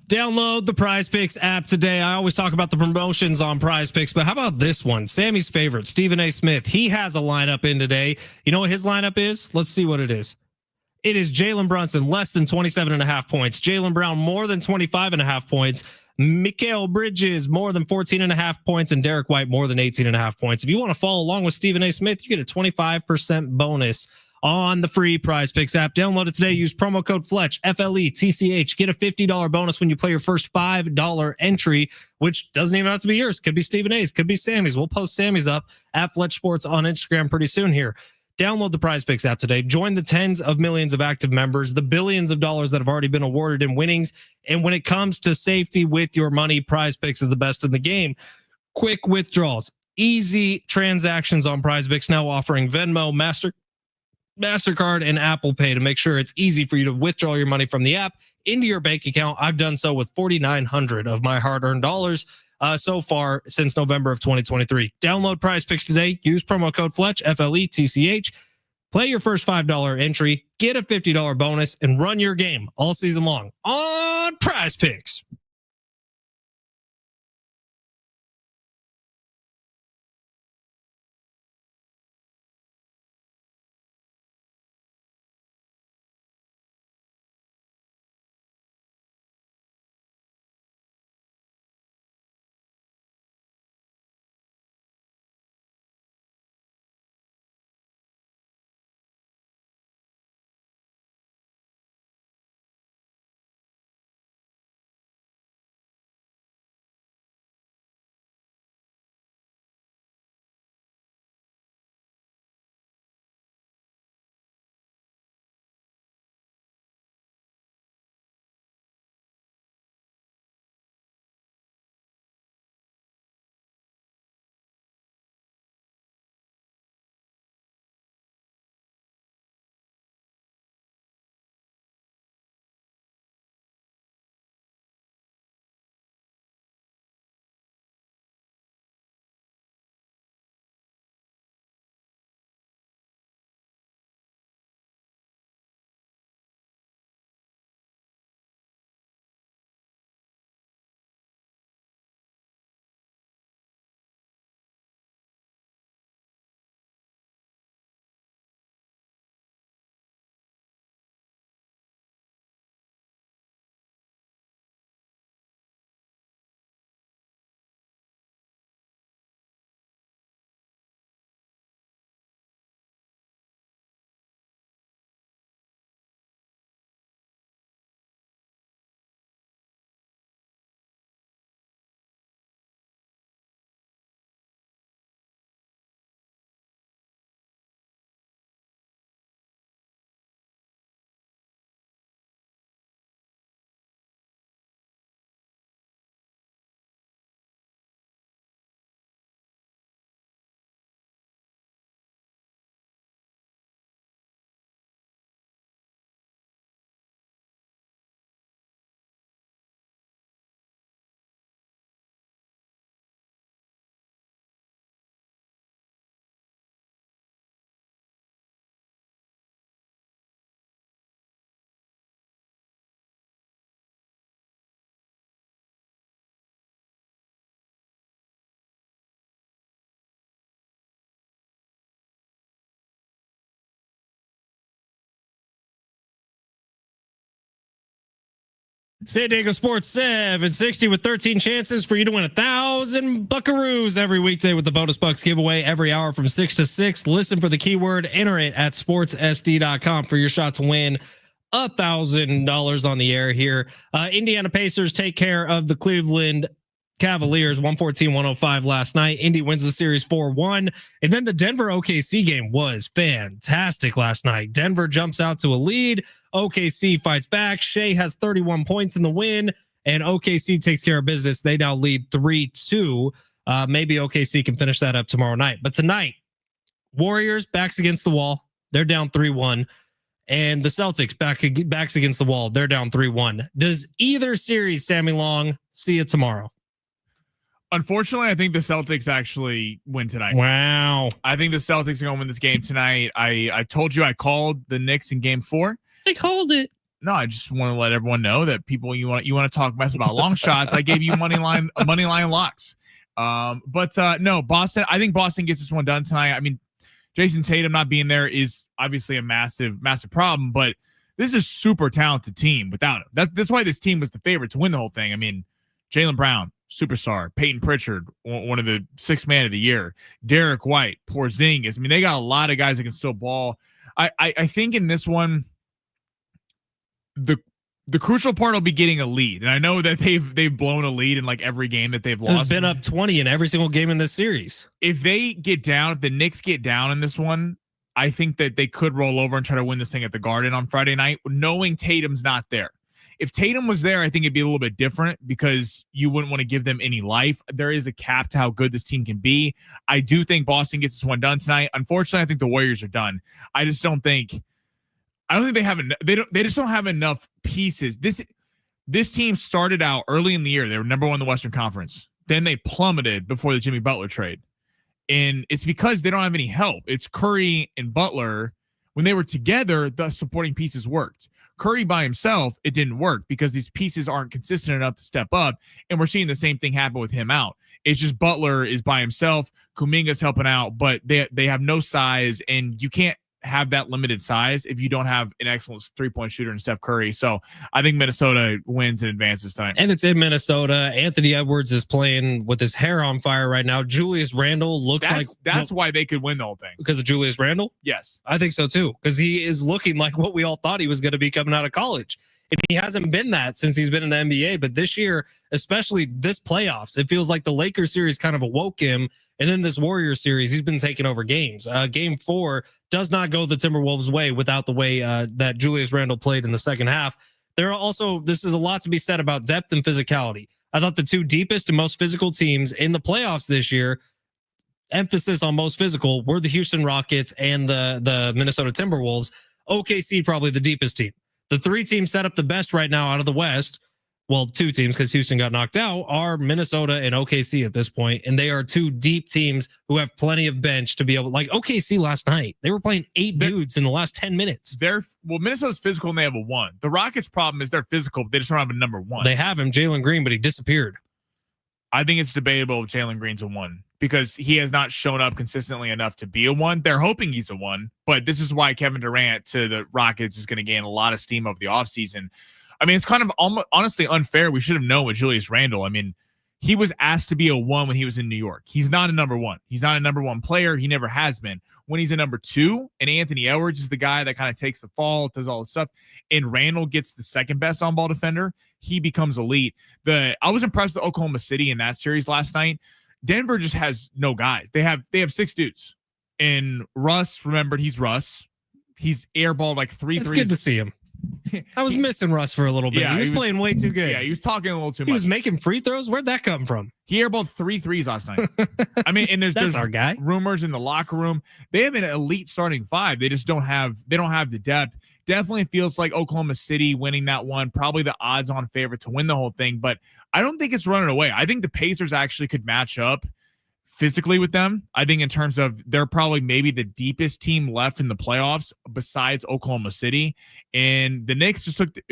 Download the Prize Picks app today. I always talk about the promotions on Prize Picks, but how about this one? Sammy's favorite, Stephen A. Smith. He has a lineup in today. You know what his lineup is? Let's see what it is. It is Jalen Brunson, less than 27.5 points. Jalen Brown, more than 25.5 points. Mikal Bridges, more than 14.5 points. And Derek White, more than 18.5 points. If you want to follow along with Stephen A. Smith, you get a 25% bonus on the free Prize Picks app. Download it today. Use promo code Fletch, FLETCH. Get a $50 bonus when you play your first $5 entry, which doesn't even have to be yours. Could be Stephen A's, could be Sammy's. We'll post Sammy's up at Fletch Sports on Instagram pretty soon here. Download the Prize Picks app today. Join the tens of millions of active members, the billions of dollars that have already been awarded in winnings. And when it comes to safety with your money, Prize Picks is the best in the game. Quick withdrawals, easy transactions on Prize Picks, now offering Venmo, MasterCard, and Apple Pay to make sure it's easy for you to withdraw your money from the app into your bank account. I've done so with 4,900 of my hard-earned dollars so far since November of 2023. Download Prize Picks today. Use promo code Fletch, FLETCH. Play your first $5 entry, get a $50 bonus, and run your game all season long on Prize Picks. San Diego Sports 760 with 13 chances for you to win 1,000 buckaroos every weekday with the bonus bucks giveaway every hour from 6 to 6. Listen for the keyword, enter it at sportssd.com for your shot to win $1,000 on the air here. Indiana Pacers take care of the Cleveland Cavaliers 114-105 last night. Indy wins the series 4-1. And then the Denver OKC game was fantastic last night. Denver jumps out to a lead. OKC fights back. Shea has 31 points in the win, and OKC takes care of business. They now lead 3-2. Maybe OKC can finish that up tomorrow night. But tonight, Warriors backs against the wall. They're down 3-1. And the Celtics backs against the wall. They're down 3-1. Does either series, Sammy Long, see you tomorrow? Unfortunately, I think the Celtics actually win tonight. Wow. I think the Celtics are going to win this game tonight. I told you I called the Knicks in game 4. I called it. No, I just want to let everyone know that people you want to talk mess about long shots. I gave you money line locks. No, Boston. I think Boston gets this one done tonight. I mean, Jason Tatum not being there is obviously a massive problem, but this is a super talented team without him. That's why this team was the favorite to win the whole thing. I mean, Jaylen Brown, superstar. Peyton Pritchard, one of the 6th man of the year. Derek White, Porzingis. I mean, they got a lot of guys that can still ball. I think in this one, the crucial part will be getting a lead. And I know that they've blown a lead in like every game that they've lost. They've been up 20 in every single game in this series. If the Knicks get down in this one, I think that they could roll over and try to win this thing at the Garden on Friday night, knowing Tatum's not there. If Tatum was there, I think it'd be a little bit different because you wouldn't want to give them any life. There is a cap to how good this team can be. I do think Boston gets this one done tonight. Unfortunately, I think the Warriors are done. I just don't think they have they just don't have enough pieces. This team started out early in the year. They were number 1 in the Western Conference. Then they plummeted before the Jimmy Butler trade. And it's because they don't have any help. It's Curry and Butler. When they were together, the supporting pieces worked. Curry by himself, it didn't work because these pieces aren't consistent enough to step up. And we're seeing the same thing happen with him out. It's just Butler is by himself. Kuminga's helping out, but they have no size, and you can't have that limited size if you don't have an excellent 3-point shooter in Steph Curry. So I think Minnesota wins and advances tonight. And it's in Minnesota. Anthony Edwards is playing with his hair on fire right now. Julius Randle looks that's why they could win the whole thing. Because of Julius Randle? Yes. I think so too. Because he is looking like what we all thought he was going to be coming out of college. And he hasn't been that since he's been in the NBA. But this year, especially this playoffs, it feels like the Lakers series kind of awoke him. And then this Warriors series, he's been taking over games. Game 4 does not go the Timberwolves' way without the way that Julius Randle played in the second half. This is a lot to be said about depth and physicality. I thought the 2 deepest and most physical teams in the playoffs this year, emphasis on most physical, were the Houston Rockets and the Minnesota Timberwolves. OKC probably the deepest team. The 3 teams set up the best right now out of the West, well, 2 teams because Houston got knocked out, are Minnesota and OKC at this point, and they are 2 deep teams who have plenty of bench to be able, like OKC last night. They were playing 8 dudes in the last 10 minutes. Minnesota's physical and they have a 1. The Rockets' problem is they're physical, but they just don't have a number 1. They have him, Jalen Green, but he disappeared. I think it's debatable if Jalen Green's a 1 because he has not shown up consistently enough to be a 1. They're hoping he's a 1, but this is why Kevin Durant to the Rockets is going to gain a lot of steam over the offseason. I mean, it's kind of honestly unfair. We should have known with Julius Randle. I mean, he was asked to be a 1 when he was in New York. He's not a number 1. He's not a number 1 player. He never has been. When he's a number 2, and Anthony Edwards is the guy that kind of takes the fall, does all the stuff, and Randle gets the second best on-ball defender, he becomes elite. I was impressed with Oklahoma City in that series last night. Denver just has no guys. They have 6 dudes. And Russ, remembered, he's Russ. He's airballed like 3 threes. It's good to see him. I was missing Russ for a little bit. Yeah, he was playing way too good. Yeah, he was talking a little too much. He was making free throws. Where'd that come from? He airballed 3 threes last night. I mean, and there's our guy. Rumors in the locker room. They have an elite starting 5. They just don't have the depth. Definitely feels like Oklahoma City winning that one. Probably the odds-on favorite to win the whole thing, but I don't think it's running away. I think the Pacers actually could match up physically with them. I think in terms of they're probably maybe the deepest team left in the playoffs besides Oklahoma City, and the Knicks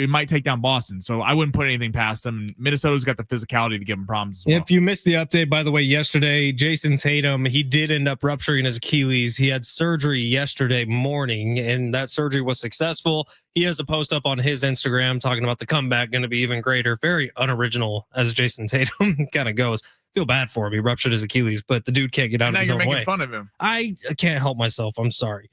might take down Boston. So I wouldn't put anything past them. Minnesota's got the physicality to give them problems as well. If you missed the update, by the way, yesterday, Jason Tatum, he did end up rupturing his Achilles. He had surgery yesterday morning, and that surgery was successful. He has a post up on his Instagram talking about the comeback going to be even greater. Very unoriginal as Jason Tatum kind of goes. Feel bad for him. He ruptured his Achilles, but the dude can't get out of his own way. Now you're making fun of him. I can't help myself. I'm sorry.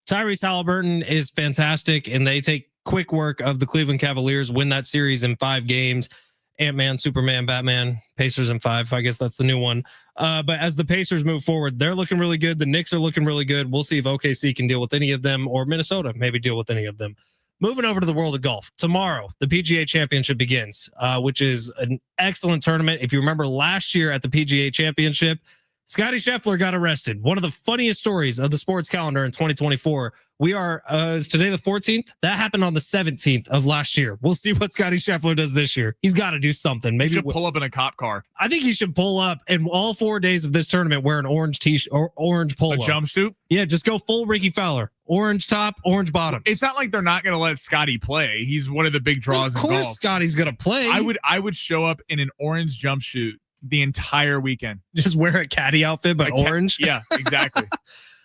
Tyrese Halliburton is fantastic, and they take quick work of the Cleveland Cavaliers, win that series in 5 games. Ant-Man, Superman, Batman, Pacers in 5. I guess that's the new one. But as the Pacers move forward, they're looking really good. The Knicks are looking really good. We'll see if OKC can deal with any of them, or Minnesota maybe deal with any of them. Moving over to the world of golf. Tomorrow, the PGA Championship begins, which is an excellent tournament. If you remember last year at the PGA Championship, Scotty Scheffler got arrested. One of the funniest stories of the sports calendar in 2024. We are today the 14th. That happened on the 17th of last year. We'll see what Scotty Scheffler does this year. He's got to do something. Maybe he should pull up in a cop car. I think he should pull up and all 4 days of this tournament wear an orange t-shirt or orange polo. A jumpsuit? Yeah, just go full Ricky Fowler. Orange top, orange bottoms. It's not like they're not going to let Scotty play. He's one of the big draws in golf. Of course Scotty's going to play. I would show up in an orange jumpsuit the entire weekend. Just wear a caddy outfit, but orange? Yeah, exactly.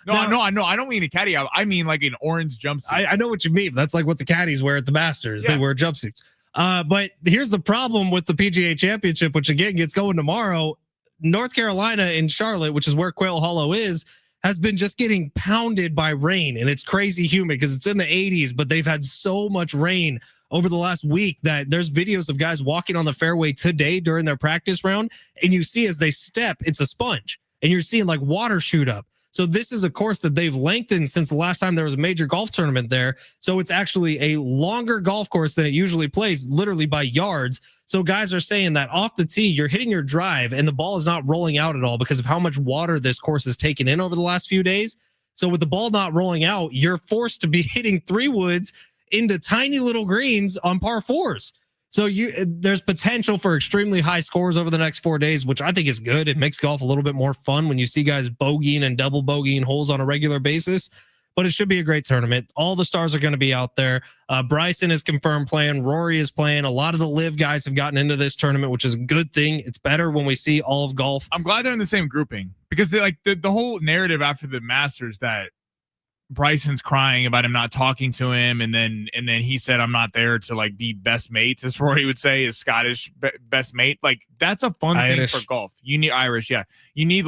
No, I don't mean a caddy out. I mean like an orange jumpsuit. I know what you mean. That's like what the caddies wear at the Masters. Yeah. They wear jumpsuits. But here's the problem with the PGA Championship, which again gets going tomorrow. North Carolina in Charlotte, which is where Quail Hollow is, has been just getting pounded by rain, and it's crazy humid because it's in the 80s, but they've had so much rain over the last week that there's videos of guys walking on the fairway today during their practice round, and you see as they step, it's a sponge, and you're seeing like water shoot up. So this is a course that they've lengthened since the last time there was a major golf tournament there. So it's actually a longer golf course than it usually plays, literally by yards. So guys are saying that off the tee, you're hitting your drive and the ball is not rolling out at all because of how much water this course has taken in over the last few days. So with the ball not rolling out, you're forced to be hitting 3-woods into tiny little greens on par 4s. So there's potential for extremely high scores over the next 4 days, which I think is good. It makes golf a little bit more fun when you see guys bogeying and double bogeying holes on a regular basis. But it should be a great tournament. All the stars are going to be out there. Bryson is confirmed playing. Rory is playing. A lot of the live guys have gotten into this tournament, which is a good thing. It's better when we see all of golf. I'm glad they're in the same grouping because the whole narrative after the Masters that Bryson's crying about him not talking to him, and then he said, "I'm not there to like be best mates," as Rory would say, is Scottish best mate. Like that's a fun Irish thing for golf. You need Irish, yeah. You need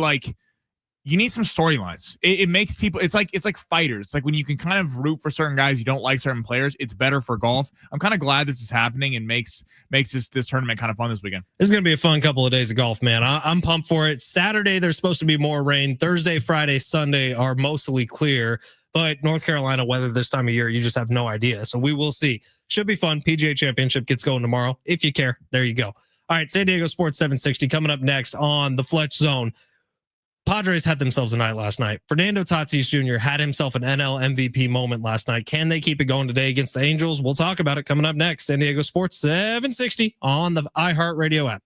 some storylines. It makes people. It's like fighters. It's like when you can kind of root for certain guys, you don't like certain players. It's better for golf. I'm kind of glad this is happening and makes this tournament kind of fun this weekend. This is going to be a fun couple of days of golf, man. I'm pumped for it. Saturday, there's supposed to be more rain. Thursday, Friday, Sunday are mostly clear. But North Carolina weather this time of year, you just have no idea. So we will see. Should be fun. PGA Championship gets going tomorrow. If you care, there you go. All right, San Diego Sports 760 coming up next on the Fletch Zone. Padres had themselves a night last night. Fernando Tatis Jr. had himself an NL MVP moment last night. Can they keep it going today against the Angels? We'll talk about it coming up next. San Diego Sports 760 on the iHeartRadio app.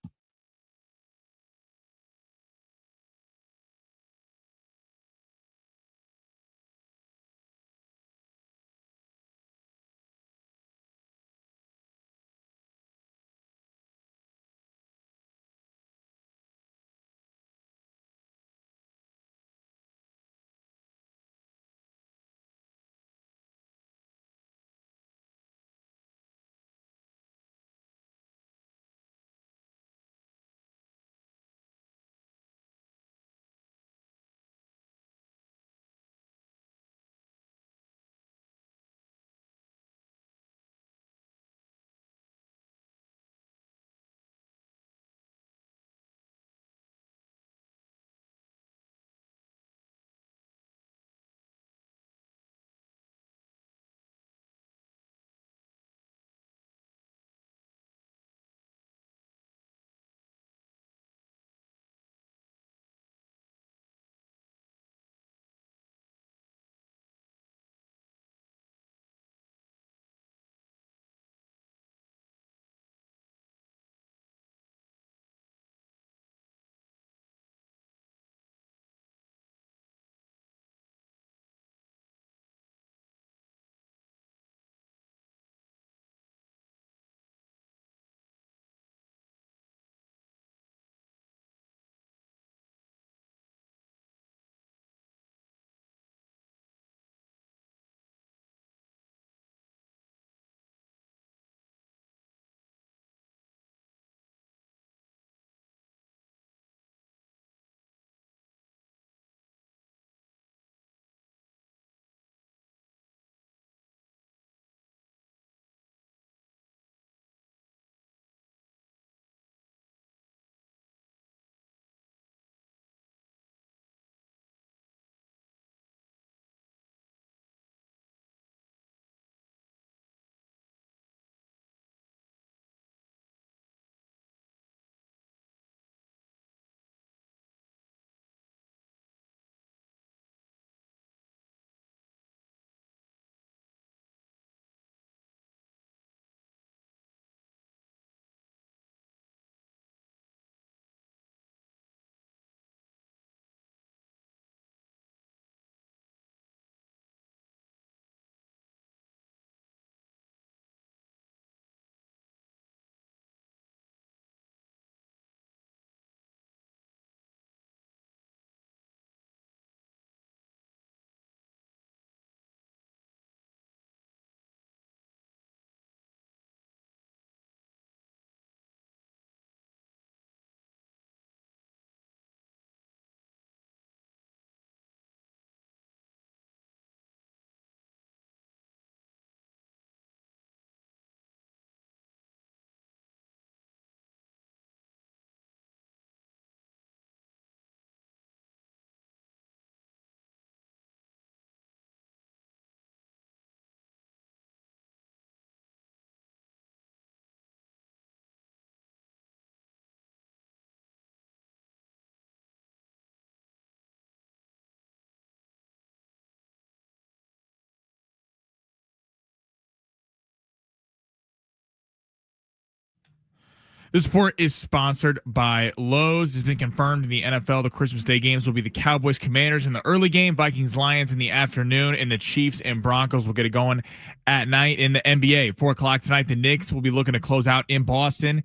This report is sponsored by Lowe's. It's been confirmed in the NFL. The Christmas Day games will be the Cowboys Commanders in the early game, Vikings Lions in the afternoon, and the Chiefs and Broncos will get it going at night. In the NBA, 4 o'clock tonight, the Knicks will be looking to close out in Boston.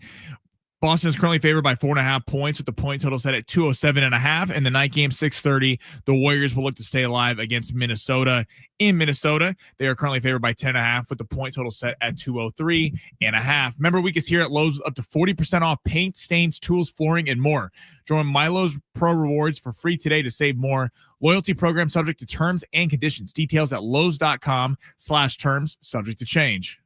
Boston is currently favored by 4.5 points with the point total set at 207.5. And the night game, 6:30, the Warriors will look to stay alive against Minnesota. In Minnesota, they are currently favored by 10.5 with the point total set at 203.5. Member Week is here at Lowe's, up to 40% off paint, stains, tools, flooring, and more. Join Milo's Pro Rewards for free today to save more. Loyalty program subject to terms and conditions. Details at lowes.com/terms, subject to change.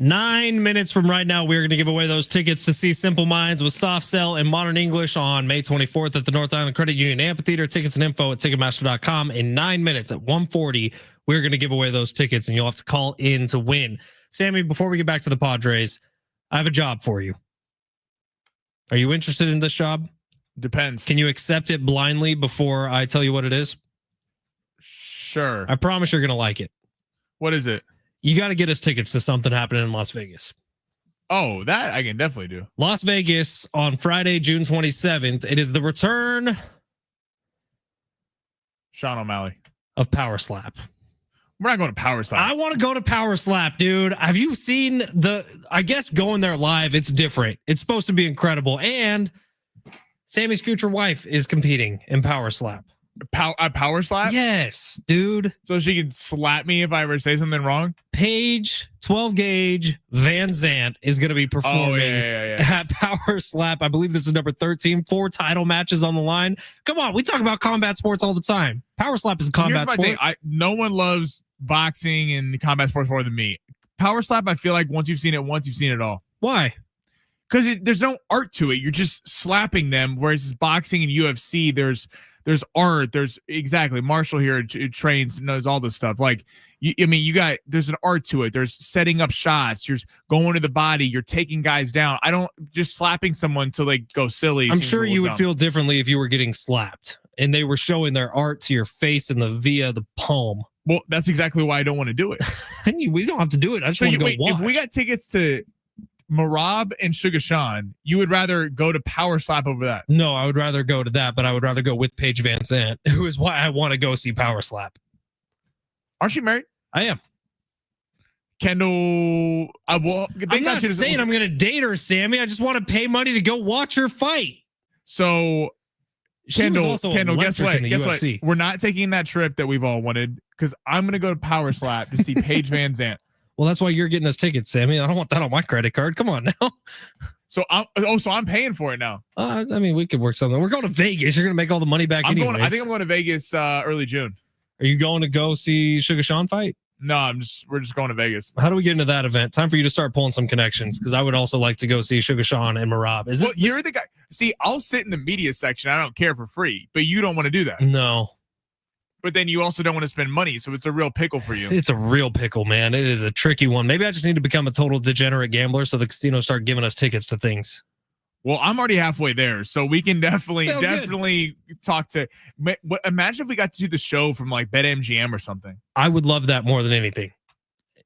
Nine minutes from right now, we're going to give away those tickets to see Simple Minds with Soft Cell and Modern English on May 24th at the North Island Credit Union Amphitheater. Tickets and info at Ticketmaster.com. In 9 minutes at 1:40, we're going to give away those tickets, and you'll have to call in to win. Sammy, before we get back to the Padres, I have a job for you. Are you interested in this job? Depends. Can you accept it blindly before I tell you what it is? Sure. I promise you're going to like it. What is it? You got to get us tickets to something happening in Las Vegas. Oh, that I can definitely do. Las Vegas on Friday, June 27th. It is the return Sean O'Malley of Power Slap. We're not going to Power Slap. I want to go to Power Slap, dude. Have you seen I guess going there live, it's different. It's supposed to be incredible. And Sammy's future wife is competing in Power Slap. Power Slap? Yes, dude. So she can slap me if I ever say something wrong? Paige 12 gauge Van Zant is going to be performing at Power Slap. I believe this is number 13. 4 title matches on the line. Come on, we talk about combat sports all the time. Power Slap is a combat sport. Thing. No one loves boxing and combat sports more than me. Power Slap, I feel like once you've seen it all. Why? Because there's no art to it. You're just slapping them. Whereas boxing and UFC, there's art. There's exactly Marshall here trains, knows all this stuff. Like, there's an art to it. There's setting up shots. You're going to the body. You're taking guys down. I don't just slapping someone till they go silly. I'm sure you would feel differently if you were getting slapped and they were showing their art to your face and via the palm. Well, that's exactly why I don't want to do it. We don't have to do it. I just want to go watch. If we got tickets to Marab and Sugar Sean, you would rather go to Power Slap over that? No, I would rather go to that, but I would rather go with Paige Van Zant, who is why I want to go see Power Slap. Aren't you married? I am. Kendall, I'm not saying I'm going to date her, Sammy. I just want to pay money to go watch her fight. So, Kendall, guess what? We're not taking that trip that we've all wanted because I'm going to go to Power Slap to see Paige Van Zant. Well, that's why you're getting us tickets, Sammy. I don't want that on my credit card. Come on now. So I'm paying for it now. We could work something. We're going to Vegas. You're going to make all the money back anyways. I think I'm going to Vegas early June. Are you going to go see Sugar Sean fight? No, we're just going to Vegas. How do we get into that event? Time for you to start pulling some connections because I would also like to go see Sugar Sean and Marab. You're the guy. See, I'll sit in the media section. I don't care for free, but you don't want to do that. No. But then you also don't want to spend money, so it's a real pickle for you. It's a real pickle, man. It is a tricky one. Maybe I just need to become a total degenerate gambler so the casinos start giving us tickets to things. Well, I'm already halfway there, so we can definitely talk to. Imagine if we got to do the show from like BetMGM or something. I would love that more than anything.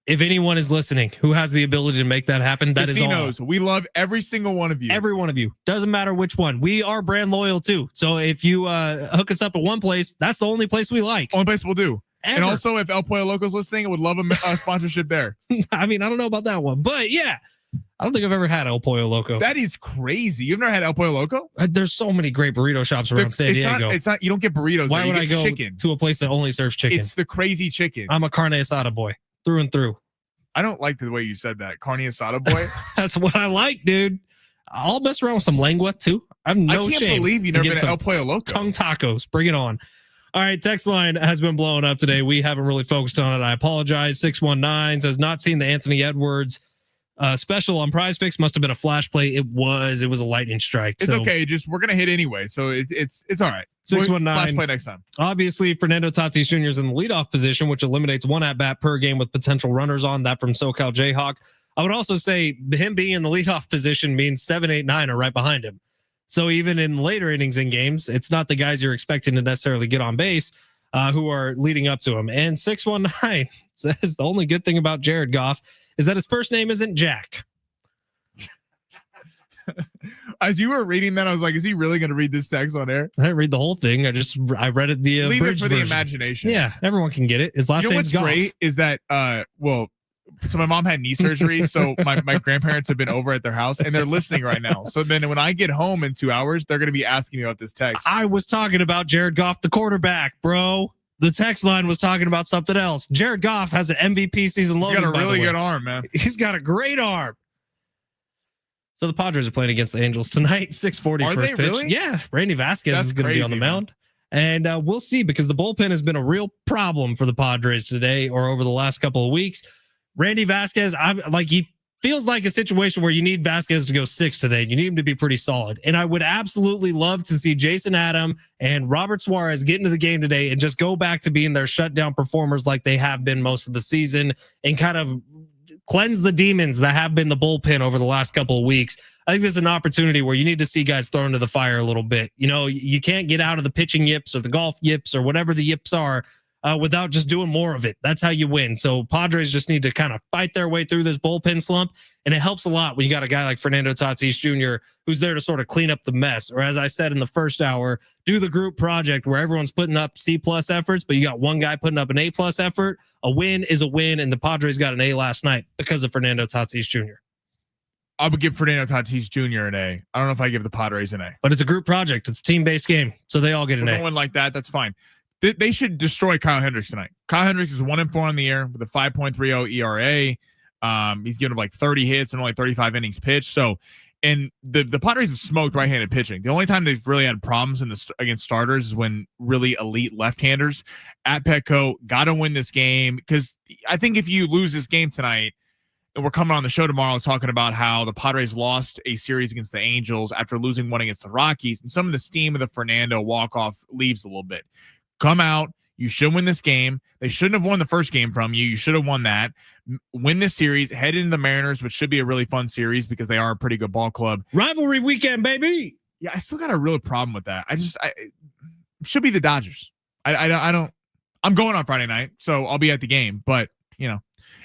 If anyone is listening who has the ability to make that happen, that Casinos, is all. We love every single one of you. Every one of you. Doesn't matter which one. We are brand loyal too. So if you hook us up at one place, that's the only place we like. Only place we'll do. Ever. And also, if El Pollo Loco's listening, I would love a sponsorship there. I mean, I don't know about that one, but yeah. I don't think I've ever had El Pollo Loco. That is crazy. You've never had El Pollo Loco? There's so many great burrito shops around San Diego. It's not. You don't get burritos. Why would I go chicken to a place that only serves chicken? It's the crazy chicken. I'm a carne asada boy through and through. I don't like the way you said that. Carne asada boy. That's what I like, dude. I'll mess around with some lengua too. I can't believe you never been at El Pollo Loco. Tongue tacos. Bring it on. All right, text line has been blowing up today. We haven't really focused on it. I apologize. 619 says not seen the Anthony Edwards special on Prize Picks. Must have been a flash play. It was a lightning strike. It's okay. We're gonna hit anyway, so it's all right. 619 flash play next time. Obviously, Fernando Tatis Jr. is in the leadoff position, which eliminates one at bat per game with potential runners on. That from SoCal Jayhawk. I would also say him being in the leadoff position means 7, 8, 9 are right behind him. So even in later innings in games, it's not the guys you're expecting to necessarily get on base who are leading up to him. And 619 says the only good thing about Jared Goff is that his first name isn't Jack. As you were reading that, I was like, is he really going to read this text on air? I didn't read the whole thing. I read it the leave it for the version. imagination. Yeah, everyone can get it. His last name's what's Goff. great is that so my mom had knee surgery, so my grandparents have been over at their house and they're listening right now. So then when I get home in 2 hours, they're going to be asking me about this text. I was talking about Jared Goff, the quarterback, bro. The text line was talking about something else. Jared Goff has an MVP season loading. He's got a really good arm, man. He's got a great arm. So the Padres are playing against the Angels tonight, 6:40 Are first they pitch. really? Yeah, Randy Vasquez That's is going to be on the mound. And we'll see, because the bullpen has been a real problem for the Padres today or over the last couple of weeks. Randy Vasquez, he feels like a situation where you need Vasquez to go 6 today. You need him to be pretty solid. And I would absolutely love to see Jason Adam and Robert Suarez get into the game today and just go back to being their shutdown performers like they have been most of the season and kind of cleanse the demons that have been the bullpen over the last couple of weeks. I think there's an opportunity where you need to see guys thrown into the fire a little bit. You know, you can't get out of the pitching yips or the golf yips or whatever the yips are without just doing more of it. That's how you win. So Padres just need to kind of fight their way through this bullpen slump. And it helps a lot when you got a guy like Fernando Tatis Jr., who's there to sort of clean up the mess. Or as I said in the first hour, do the group project where everyone's putting up C+ efforts, but you got one guy putting up an A+ effort. A win is a win. And the Padres got an A last night because of Fernando Tatis Jr. I would give Fernando Tatis Jr. an A. I don't know if I give the Padres an A. But it's a group project. It's a team-based game. So they all get an A. One like that, that's fine. They should destroy Kyle Hendricks tonight. Kyle Hendricks is 1-4 on the year with a 5.30 ERA. He's given up like 30 hits and only 35 innings pitched. So, and the Padres have smoked right-handed pitching. The only time they've really had problems against starters is when really elite left-handers. At Petco, got to win this game, because I think if you lose this game tonight, and we're coming on the show tomorrow talking about how the Padres lost a series against the Angels after losing one against the Rockies, and some of the steam of the Fernando walk-off leaves a little bit. Come out. You should win this game. They shouldn't have won the first game from you. You should have won that. Win this series. Head into the Mariners, which should be a really fun series because they are a pretty good ball club. Rivalry weekend, baby. Yeah, I still got a real problem with that. I should be the Dodgers. I don't. I'm going on Friday night, so I'll be at the game. But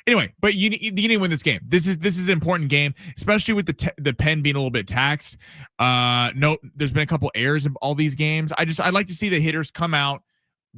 anyway. But you need to win this game. This is an important game, especially with the pen being a little bit taxed. No, there's been a couple errors in all these games. I'd like to see the hitters come out,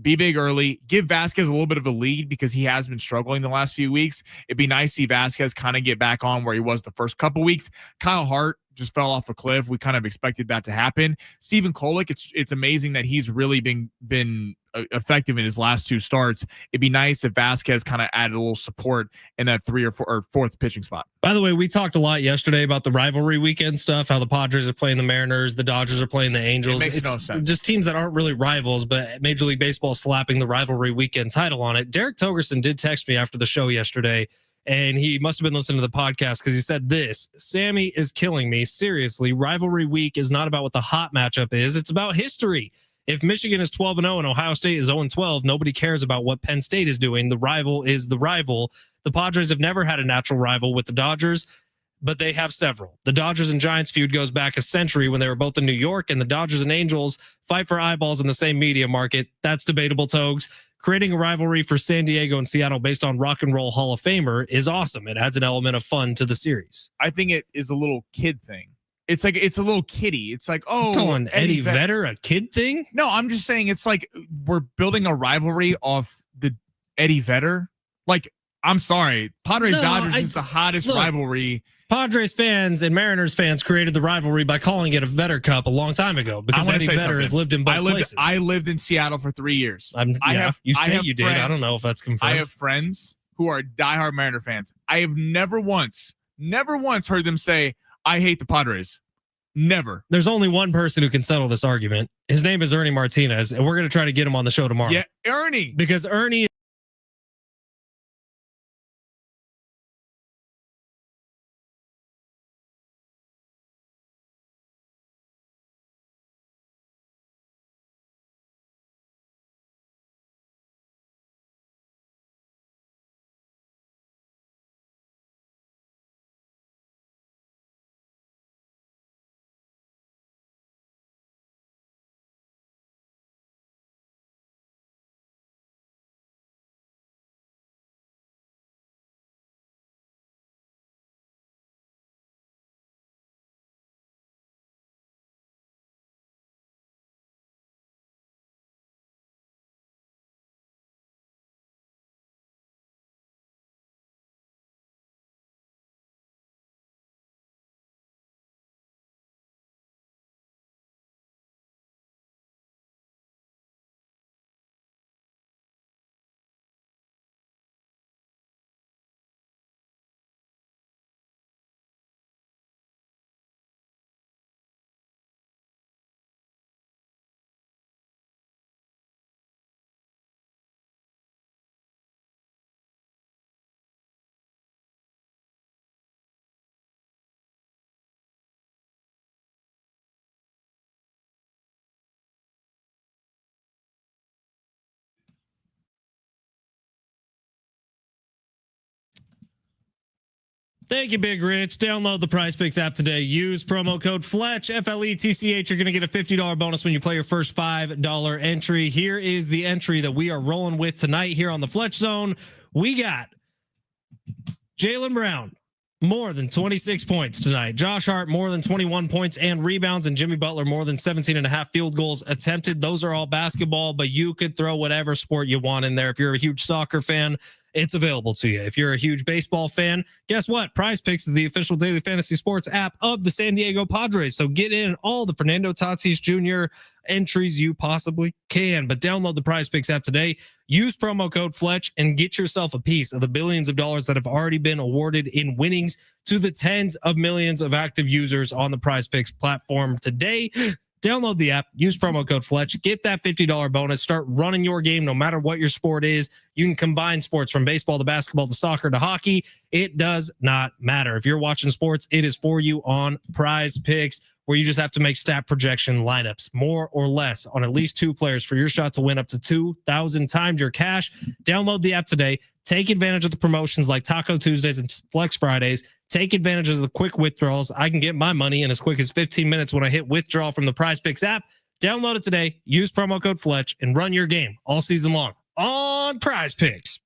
be big early, give Vasquez a little bit of a lead because he has been struggling the last few weeks. It'd be nice to see Vasquez kind of get back on where he was the first couple weeks. Kyle Hart just fell off a cliff. We kind of expected that to happen. Stephen Kolek, it's amazing that he's really been effective in his last 2 starts. It'd be nice if Vasquez kind of added a little support in that 3 or 4 or 4th pitching spot. By the way, we talked a lot yesterday about the rivalry weekend stuff, how the Padres are playing the Mariners, the Dodgers are playing the Angels. It makes no sense. Just teams that aren't really rivals, but Major League Baseball is slapping the rivalry weekend title on it. Derek Togerson did text me after the show yesterday, and he must have been listening to the podcast because he said this: Sammy is killing me. Seriously, rivalry week is not about what the hot matchup is. It's about history. If Michigan is 12-0 and Ohio State is 0-12, nobody cares about what Penn State is doing. The rival is the rival. The Padres have never had a natural rival with the Dodgers, but they have several. The Dodgers and Giants feud goes back a century when they were both in New York, and the Dodgers and Angels fight for eyeballs in the same media market. That's debatable, Togs. Creating a rivalry for San Diego and Seattle based on Rock and Roll Hall of Famer is awesome. It adds an element of fun to the series. I think it is a little kid thing. It's like it's a little kiddie. It's like, oh, calling Eddie Vedder a kid thing? No, I'm just saying it's like we're building a rivalry off the Eddie Vedder. Like, I'm sorry, Padres Dodgers is the hottest rivalry. Padres fans and Mariners fans created the rivalry by calling it a Vedder Cup a long time ago because Eddie Vedder has lived in both places. I lived in Seattle for 3 years. You did. I don't know if that's confirmed. I have friends who are diehard Mariner fans. I have never once heard them say, I hate the Padres. Never. There's only one person who can settle this argument. His name is Ernie Martinez, and we're going to try to get him on the show tomorrow. Yeah, Ernie. Because Ernie Thank you, Big Rich. Download the Prize Picks app today. Use promo code FLETCH, FLETCH. You're going to get a $50 bonus when you play your first $5 entry. Here is the entry that we are rolling with tonight here on the Fletch Zone. We got Jaylen Brown, more than 26 points tonight. Josh Hart, more than 21 points and rebounds. And Jimmy Butler, more than 17.5 field goals attempted. Those are all basketball, but you could throw whatever sport you want in there. If you're a huge soccer fan, it's available to you. If you're a huge baseball fan, guess what? Prize Picks is the official daily fantasy sports app of the San Diego Padres. So get in all the Fernando Tatis Jr. entries you possibly can. But download the Prize Picks app today. Use promo code FLETCH and get yourself a piece of the billions of dollars that have already been awarded in winnings to the tens of millions of active users on the Prize Picks platform today. Download the app, use promo code FLETCH, get that $50 bonus, start running your game no matter what your sport is. You can combine sports from baseball to basketball to soccer to hockey. It does not matter. If you're watching sports, it is for you on Prize Picks, where you just have to make stat projection lineups, more or less, on at least 2 players for your shot to win up to 2,000 times your cash. Download the app today. Take advantage of the promotions like Taco Tuesdays and Flex Fridays. Take advantage of the quick withdrawals. I can get my money in as quick as 15 minutes when I hit withdraw from the Prize Picks app. Download it today. Use promo code FLETCH and run your game all season long on Prize Picks.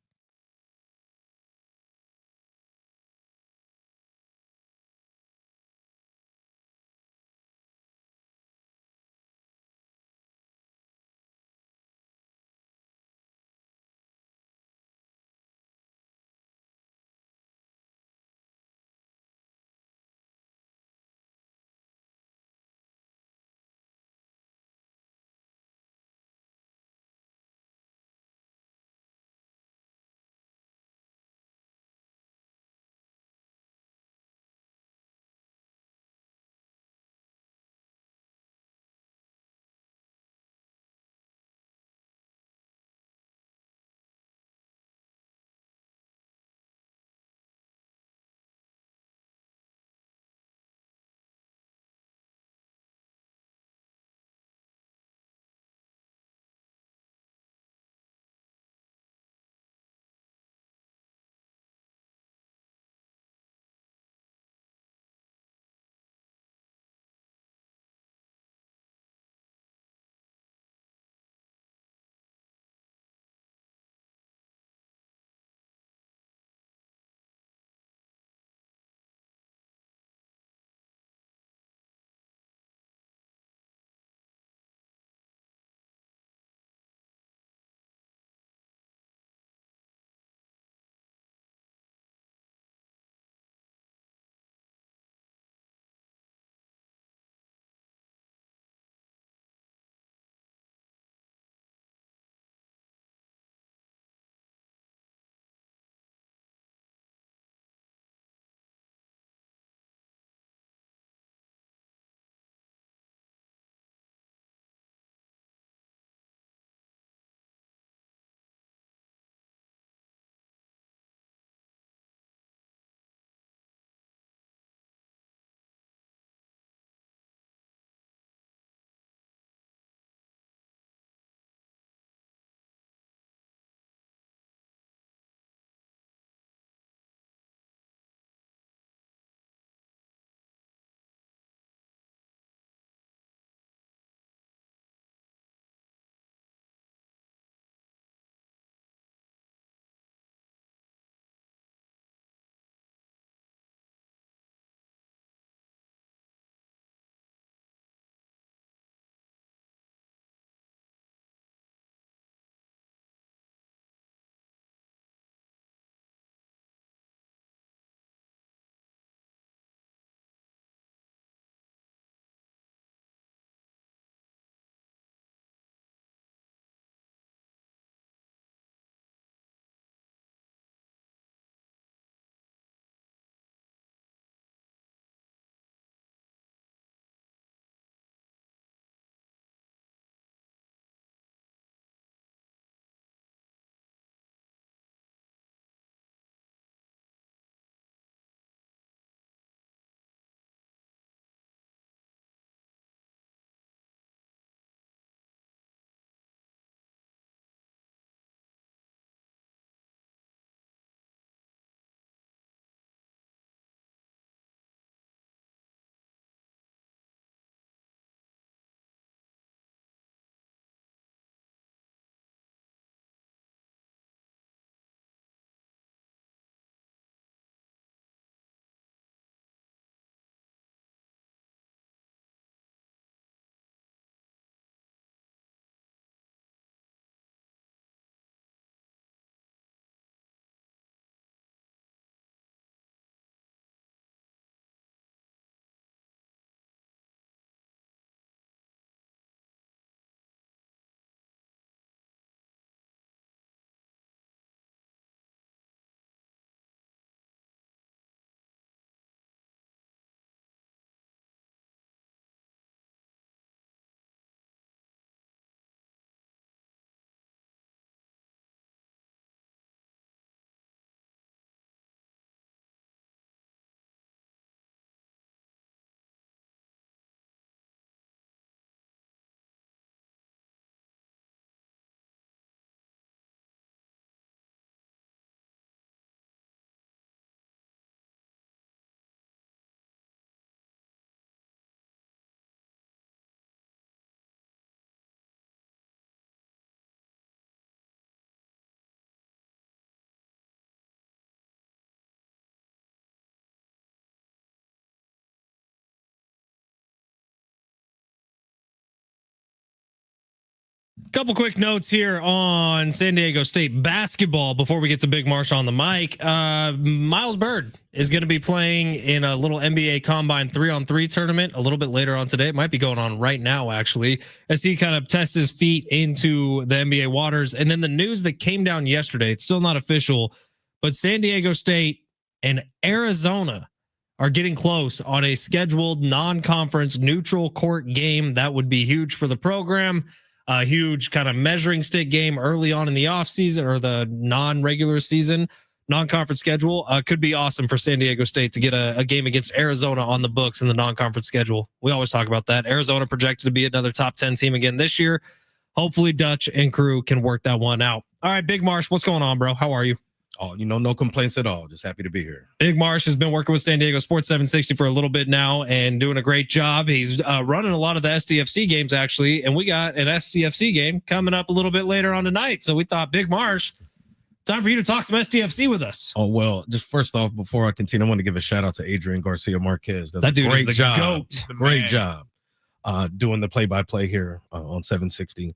Couple quick notes here on San Diego State basketball before we get to Big Marsh on the mic. Miles Bird is going to be playing in a little NBA Combine 3-on-3 tournament a little bit later on today. It might be going on right now, actually, as he kind of tests his feet into the NBA waters. And then the news that came down yesterday, it's still not official, but San Diego State and Arizona are getting close on a scheduled non-conference neutral court game. That would be huge for the program. A huge kind of measuring stick game early on in the offseason or the non-regular season, non-conference schedule. Could be awesome for San Diego State to get a game against Arizona on the books in the non-conference schedule. We always talk about that. Arizona projected to be another top 10 team again this year. Hopefully Dutch and crew can work that one out. All right, Big Marsh, what's going on, bro? How are you? Oh, no complaints at all. Just happy to be here. Big Marsh has been working with San Diego Sports 760 for a little bit now and doing a great job. He's running a lot of the SDFC games, actually, and we got an SDFC game coming up a little bit later on tonight. So we thought, Big Marsh, time for you to talk some SDFC with us. Oh, well, just first off, before I continue, I want to give a shout out to Adrian Garcia Marquez. That dude great is the job. GOAT. Great job doing the play-by-play here on 760.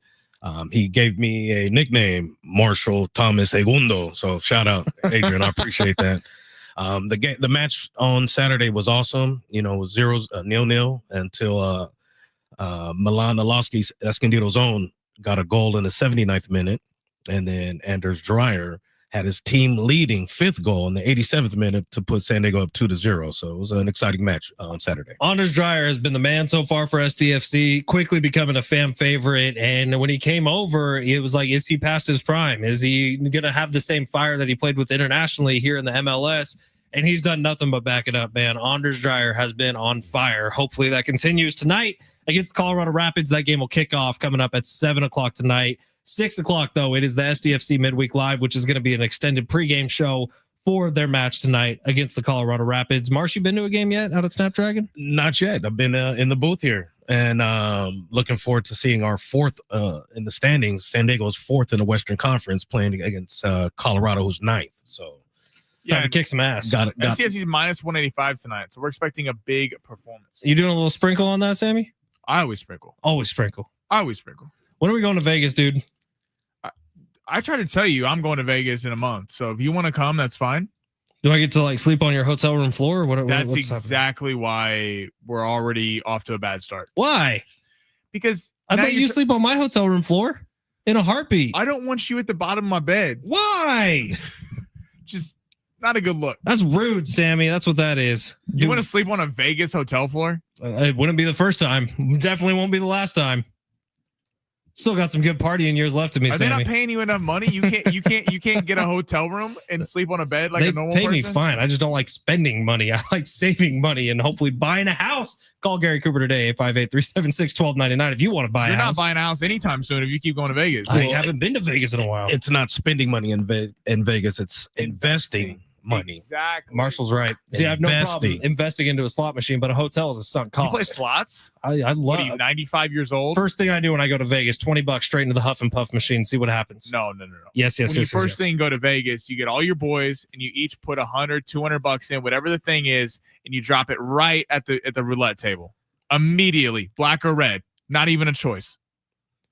He gave me a nickname, Marshall Thomas Segundo. So shout out, Adrian. I appreciate that. The match on Saturday was awesome. It was 0-0 until Milan Alowski Escondido's own got a goal in the 79th minute. And then Anders Dreyer had his team leading fifth goal in the 87th minute to put San Diego up 2-0. So it was an exciting match on Saturday. Anders Dreyer has been the man so far for SDFC, quickly becoming a fan favorite. And when he came over, it was like, is he past his prime? Is he going to have the same fire that he played with internationally here in the MLS? And he's done nothing but back it up, man. Anders Dreyer has been on fire. Hopefully that continues tonight against Colorado Rapids. That game will kick off coming up at 7 o'clock tonight. 6 o'clock, though, it is the SDFC Midweek Live, which is going to be an extended pregame show for their match tonight against the Colorado Rapids. Marsh, you been to a game yet out at Snapdragon? Not yet. I've been in the booth here and looking forward to seeing our fourth in the standings. San Diego's fourth in the Western Conference playing against Colorado, who's ninth. So time to kick some ass. Got it. SDFC's minus 185 tonight, so we're expecting a big performance. You doing a little sprinkle on that, Sammy? I always sprinkle. Always sprinkle. I always sprinkle. When are we going to Vegas, dude? I try to tell you I'm going to Vegas in a month. So if you want to come, that's fine. Do I get to like sleep on your hotel room floor or what? That's exactly why we're already off to a bad start. Why? Because I thought you sleep on my hotel room floor in a heartbeat. I don't want you at the bottom of my bed. Why? Just not a good look. That's rude, Sammy. That's what that is. You want to sleep on a Vegas hotel floor? It wouldn't be the first time. Definitely won't be the last time. Still got some good partying years left of me. Are Sammy. they not paying you enough money? You can't get a hotel room and sleep on a bed like they a normal pay person? me fine. I just don't like spending money. I like saving money and hopefully buying a house. Call Gary Cooper today, 858-376-1299 if you want to buy a house. You're not buying a house anytime soon if you keep going to Vegas. I haven't been to Vegas in a while. It's not spending money in Vegas. It's investing money. Exactly. Marshall's right. See, I have no problem investing into a slot machine, but a hotel is a sunk cost. You play slots? I love. What are you, 95 years old? First thing I do when I go to Vegas, $20 straight into the Huff and Puff machine. See what happens. No. Yes. When you first thing go to Vegas, you get all your boys and you each put $100, $200 in, whatever the thing is, and you drop it right at the roulette table. Immediately, black or red. Not even a choice.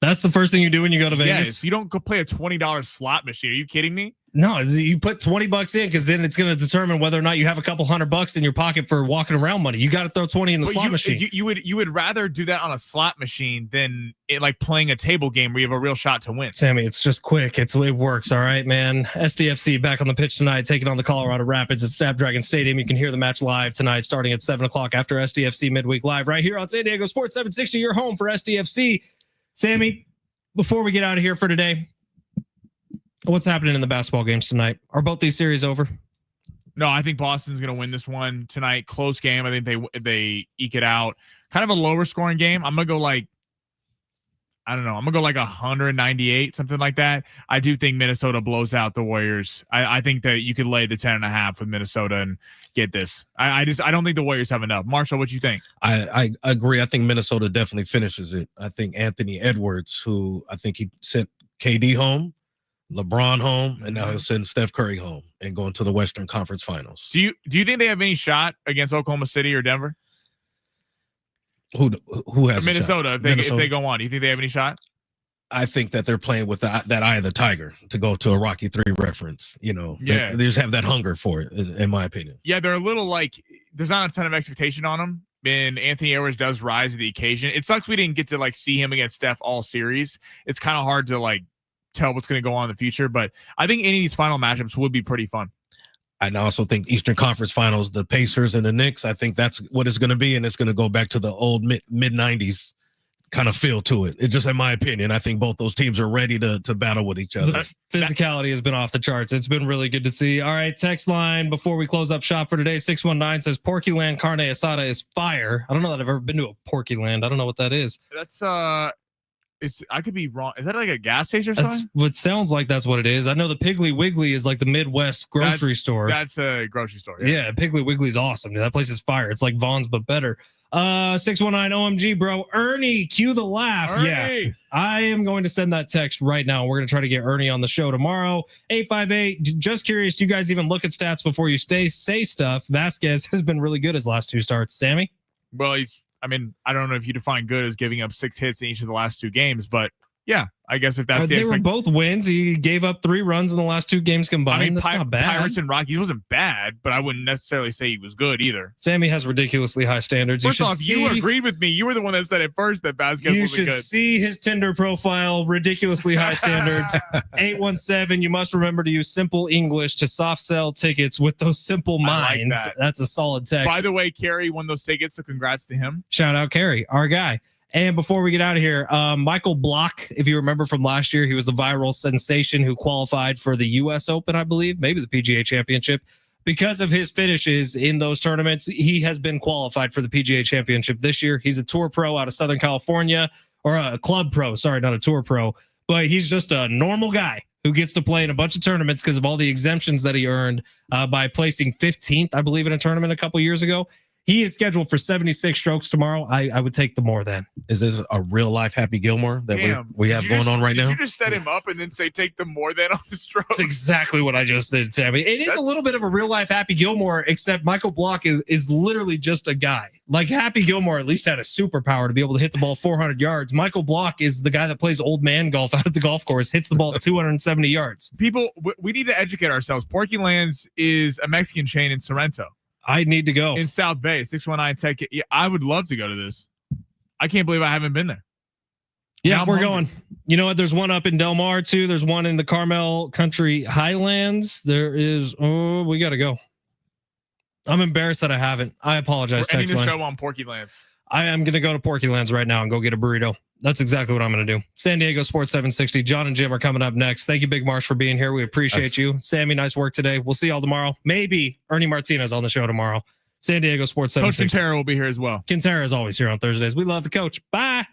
That's the first thing you do when you go to Vegas? Yes. You don't go play a $20 slot machine. Are you kidding me? No, you put $20 in because then it's going to determine whether or not you have a couple $100 in your pocket for walking around money. You got to throw 20 in the slot machine. You would rather do that on a slot machine than like playing a table game where you have a real shot to win. Sammy, it's just quick. It works. All right, man. SDFC back on the pitch tonight, taking on the Colorado Rapids at Snapdragon Stadium. You can hear the match live tonight, starting at 7 o'clock after SDFC Midweek Live right here on San Diego Sports 760. Your home for SDFC. Sammy, before we get out of here for today, what's happening in the basketball games tonight? Are both these series over? No, I think Boston's going to win this one tonight. Close game. I think they eke it out. Kind of a lower scoring game. I'm going to go like, I don't know. I'm going to go like 198, something like that. I do think Minnesota blows out the Warriors. I think that you could lay the 10.5 with Minnesota and get this. I don't think the Warriors have enough. Marshall, what you think? I agree. I think Minnesota definitely finishes it. I think Anthony Edwards, who I think he sent KD home, LeBron home, and now he'll send Steph Curry home and go into the Western Conference Finals. Do you think they have any shot against Oklahoma City or Denver? Who has Minnesota? If they go on, do you think they have any shot? I think that they're playing with that eye of the tiger, to go to a Rocky 3 reference. You know, they just have that hunger for it, in my opinion. Yeah, they're a little like, there's not a ton of expectation on them, and Anthony Edwards does rise to the occasion. It sucks we didn't get to like see him against Steph all series. It's kind of hard to like tell what's going to go on in the future, but I think any of these final matchups would be pretty fun. I also think Eastern Conference Finals, the Pacers and the Knicks, I think that's what it's going to be, and it's going to go back to the old mid 90s kind of feel to it. It's just, in my opinion, I think both those teams are ready to battle with each other. The physicality has been off the charts. It's been really good to see. All right, text line before we close up shop for today, 619 says Porky Land carne asada is fire. I don't know that I've ever been to a Porky Land. I don't know what that is. That's I could be wrong. Is that like a gas station or something? What sounds like that's what it is. I know the Piggly Wiggly is like the Midwest grocery store. That's a grocery store. Yeah, Piggly Wiggly's awesome. That place is fire. It's like Vaughn's but better. 619 OMG, bro. Ernie, cue the laugh. Ernie. Yeah, I am going to send that text right now. We're going to try to get Ernie on the show tomorrow. 858. Just curious, do you guys even look at stats before you say stuff? Vasquez has been really good his last 2 starts. Sammy? Well, I don't know if you define good as giving up 6 hits in each of the last 2 games, but yeah, I guess if that's they were both wins. He gave up 3 runs in the last 2 games combined. That's not bad. Pirates and Rockies wasn't bad, but I wouldn't necessarily say he was good either. Sammy has ridiculously high standards. First off, you agreed with me. You were the one that said it first that Vasquez wasn't good. You should see his Tinder profile. Ridiculously high standards. 817. You must remember to use simple English to soft sell tickets with those simple minds. Like that. That's a solid text. By the way, Kerry won those tickets, so congrats to him. Shout out Kerry, our guy. And before we get out of here, Michael Block, if you remember from last year, he was the viral sensation who qualified for the U.S. Open, I believe, maybe the PGA Championship. Because of his finishes in those tournaments, he has been qualified for the PGA Championship this year. He's a tour pro out of Southern California, or a club pro, sorry, not a tour pro. But he's just a normal guy who gets to play in a bunch of tournaments because of all the exemptions that he earned by placing 15th, I believe, in a tournament a couple years ago. He is scheduled for 76 strokes tomorrow. I would take the more then. Is this a real life Happy Gilmore that we have going on right now? Did you just set him up and then say take the more than on the stroke? That's exactly what I just did, Sammy. It is a little bit of a real life Happy Gilmore, except Michael Block is literally just a guy. Like Happy Gilmore at least had a superpower to be able to hit the ball 400 yards. Michael Block is the guy that plays old man golf out at the golf course, hits the ball 270 yards. People, we need to educate ourselves. Porky Lands is a Mexican chain in Sorrento. I need to go. In South Bay, 619 Tech. Yeah, I would love to go to this. I can't believe I haven't been there. Yeah, we're going. You know what? There's one up in Del Mar, too. There's one in the Carmel Country Highlands. There is. Oh, we got to go. I'm embarrassed that I haven't. I apologize. We're ending the show on Porky Lands. I am going to go to Porky Lands right now and go get a burrito. That's exactly what I'm going to do. San Diego Sports 760. John and Jim are coming up next. Thank you, Big Marsh, for being here. We appreciate you. Sammy, nice work today. We'll see y'all tomorrow. Maybe Ernie Martinez on the show tomorrow. San Diego Sports 760. Coach Quintero will be here as well. Quintero is always here on Thursdays. We love the coach. Bye.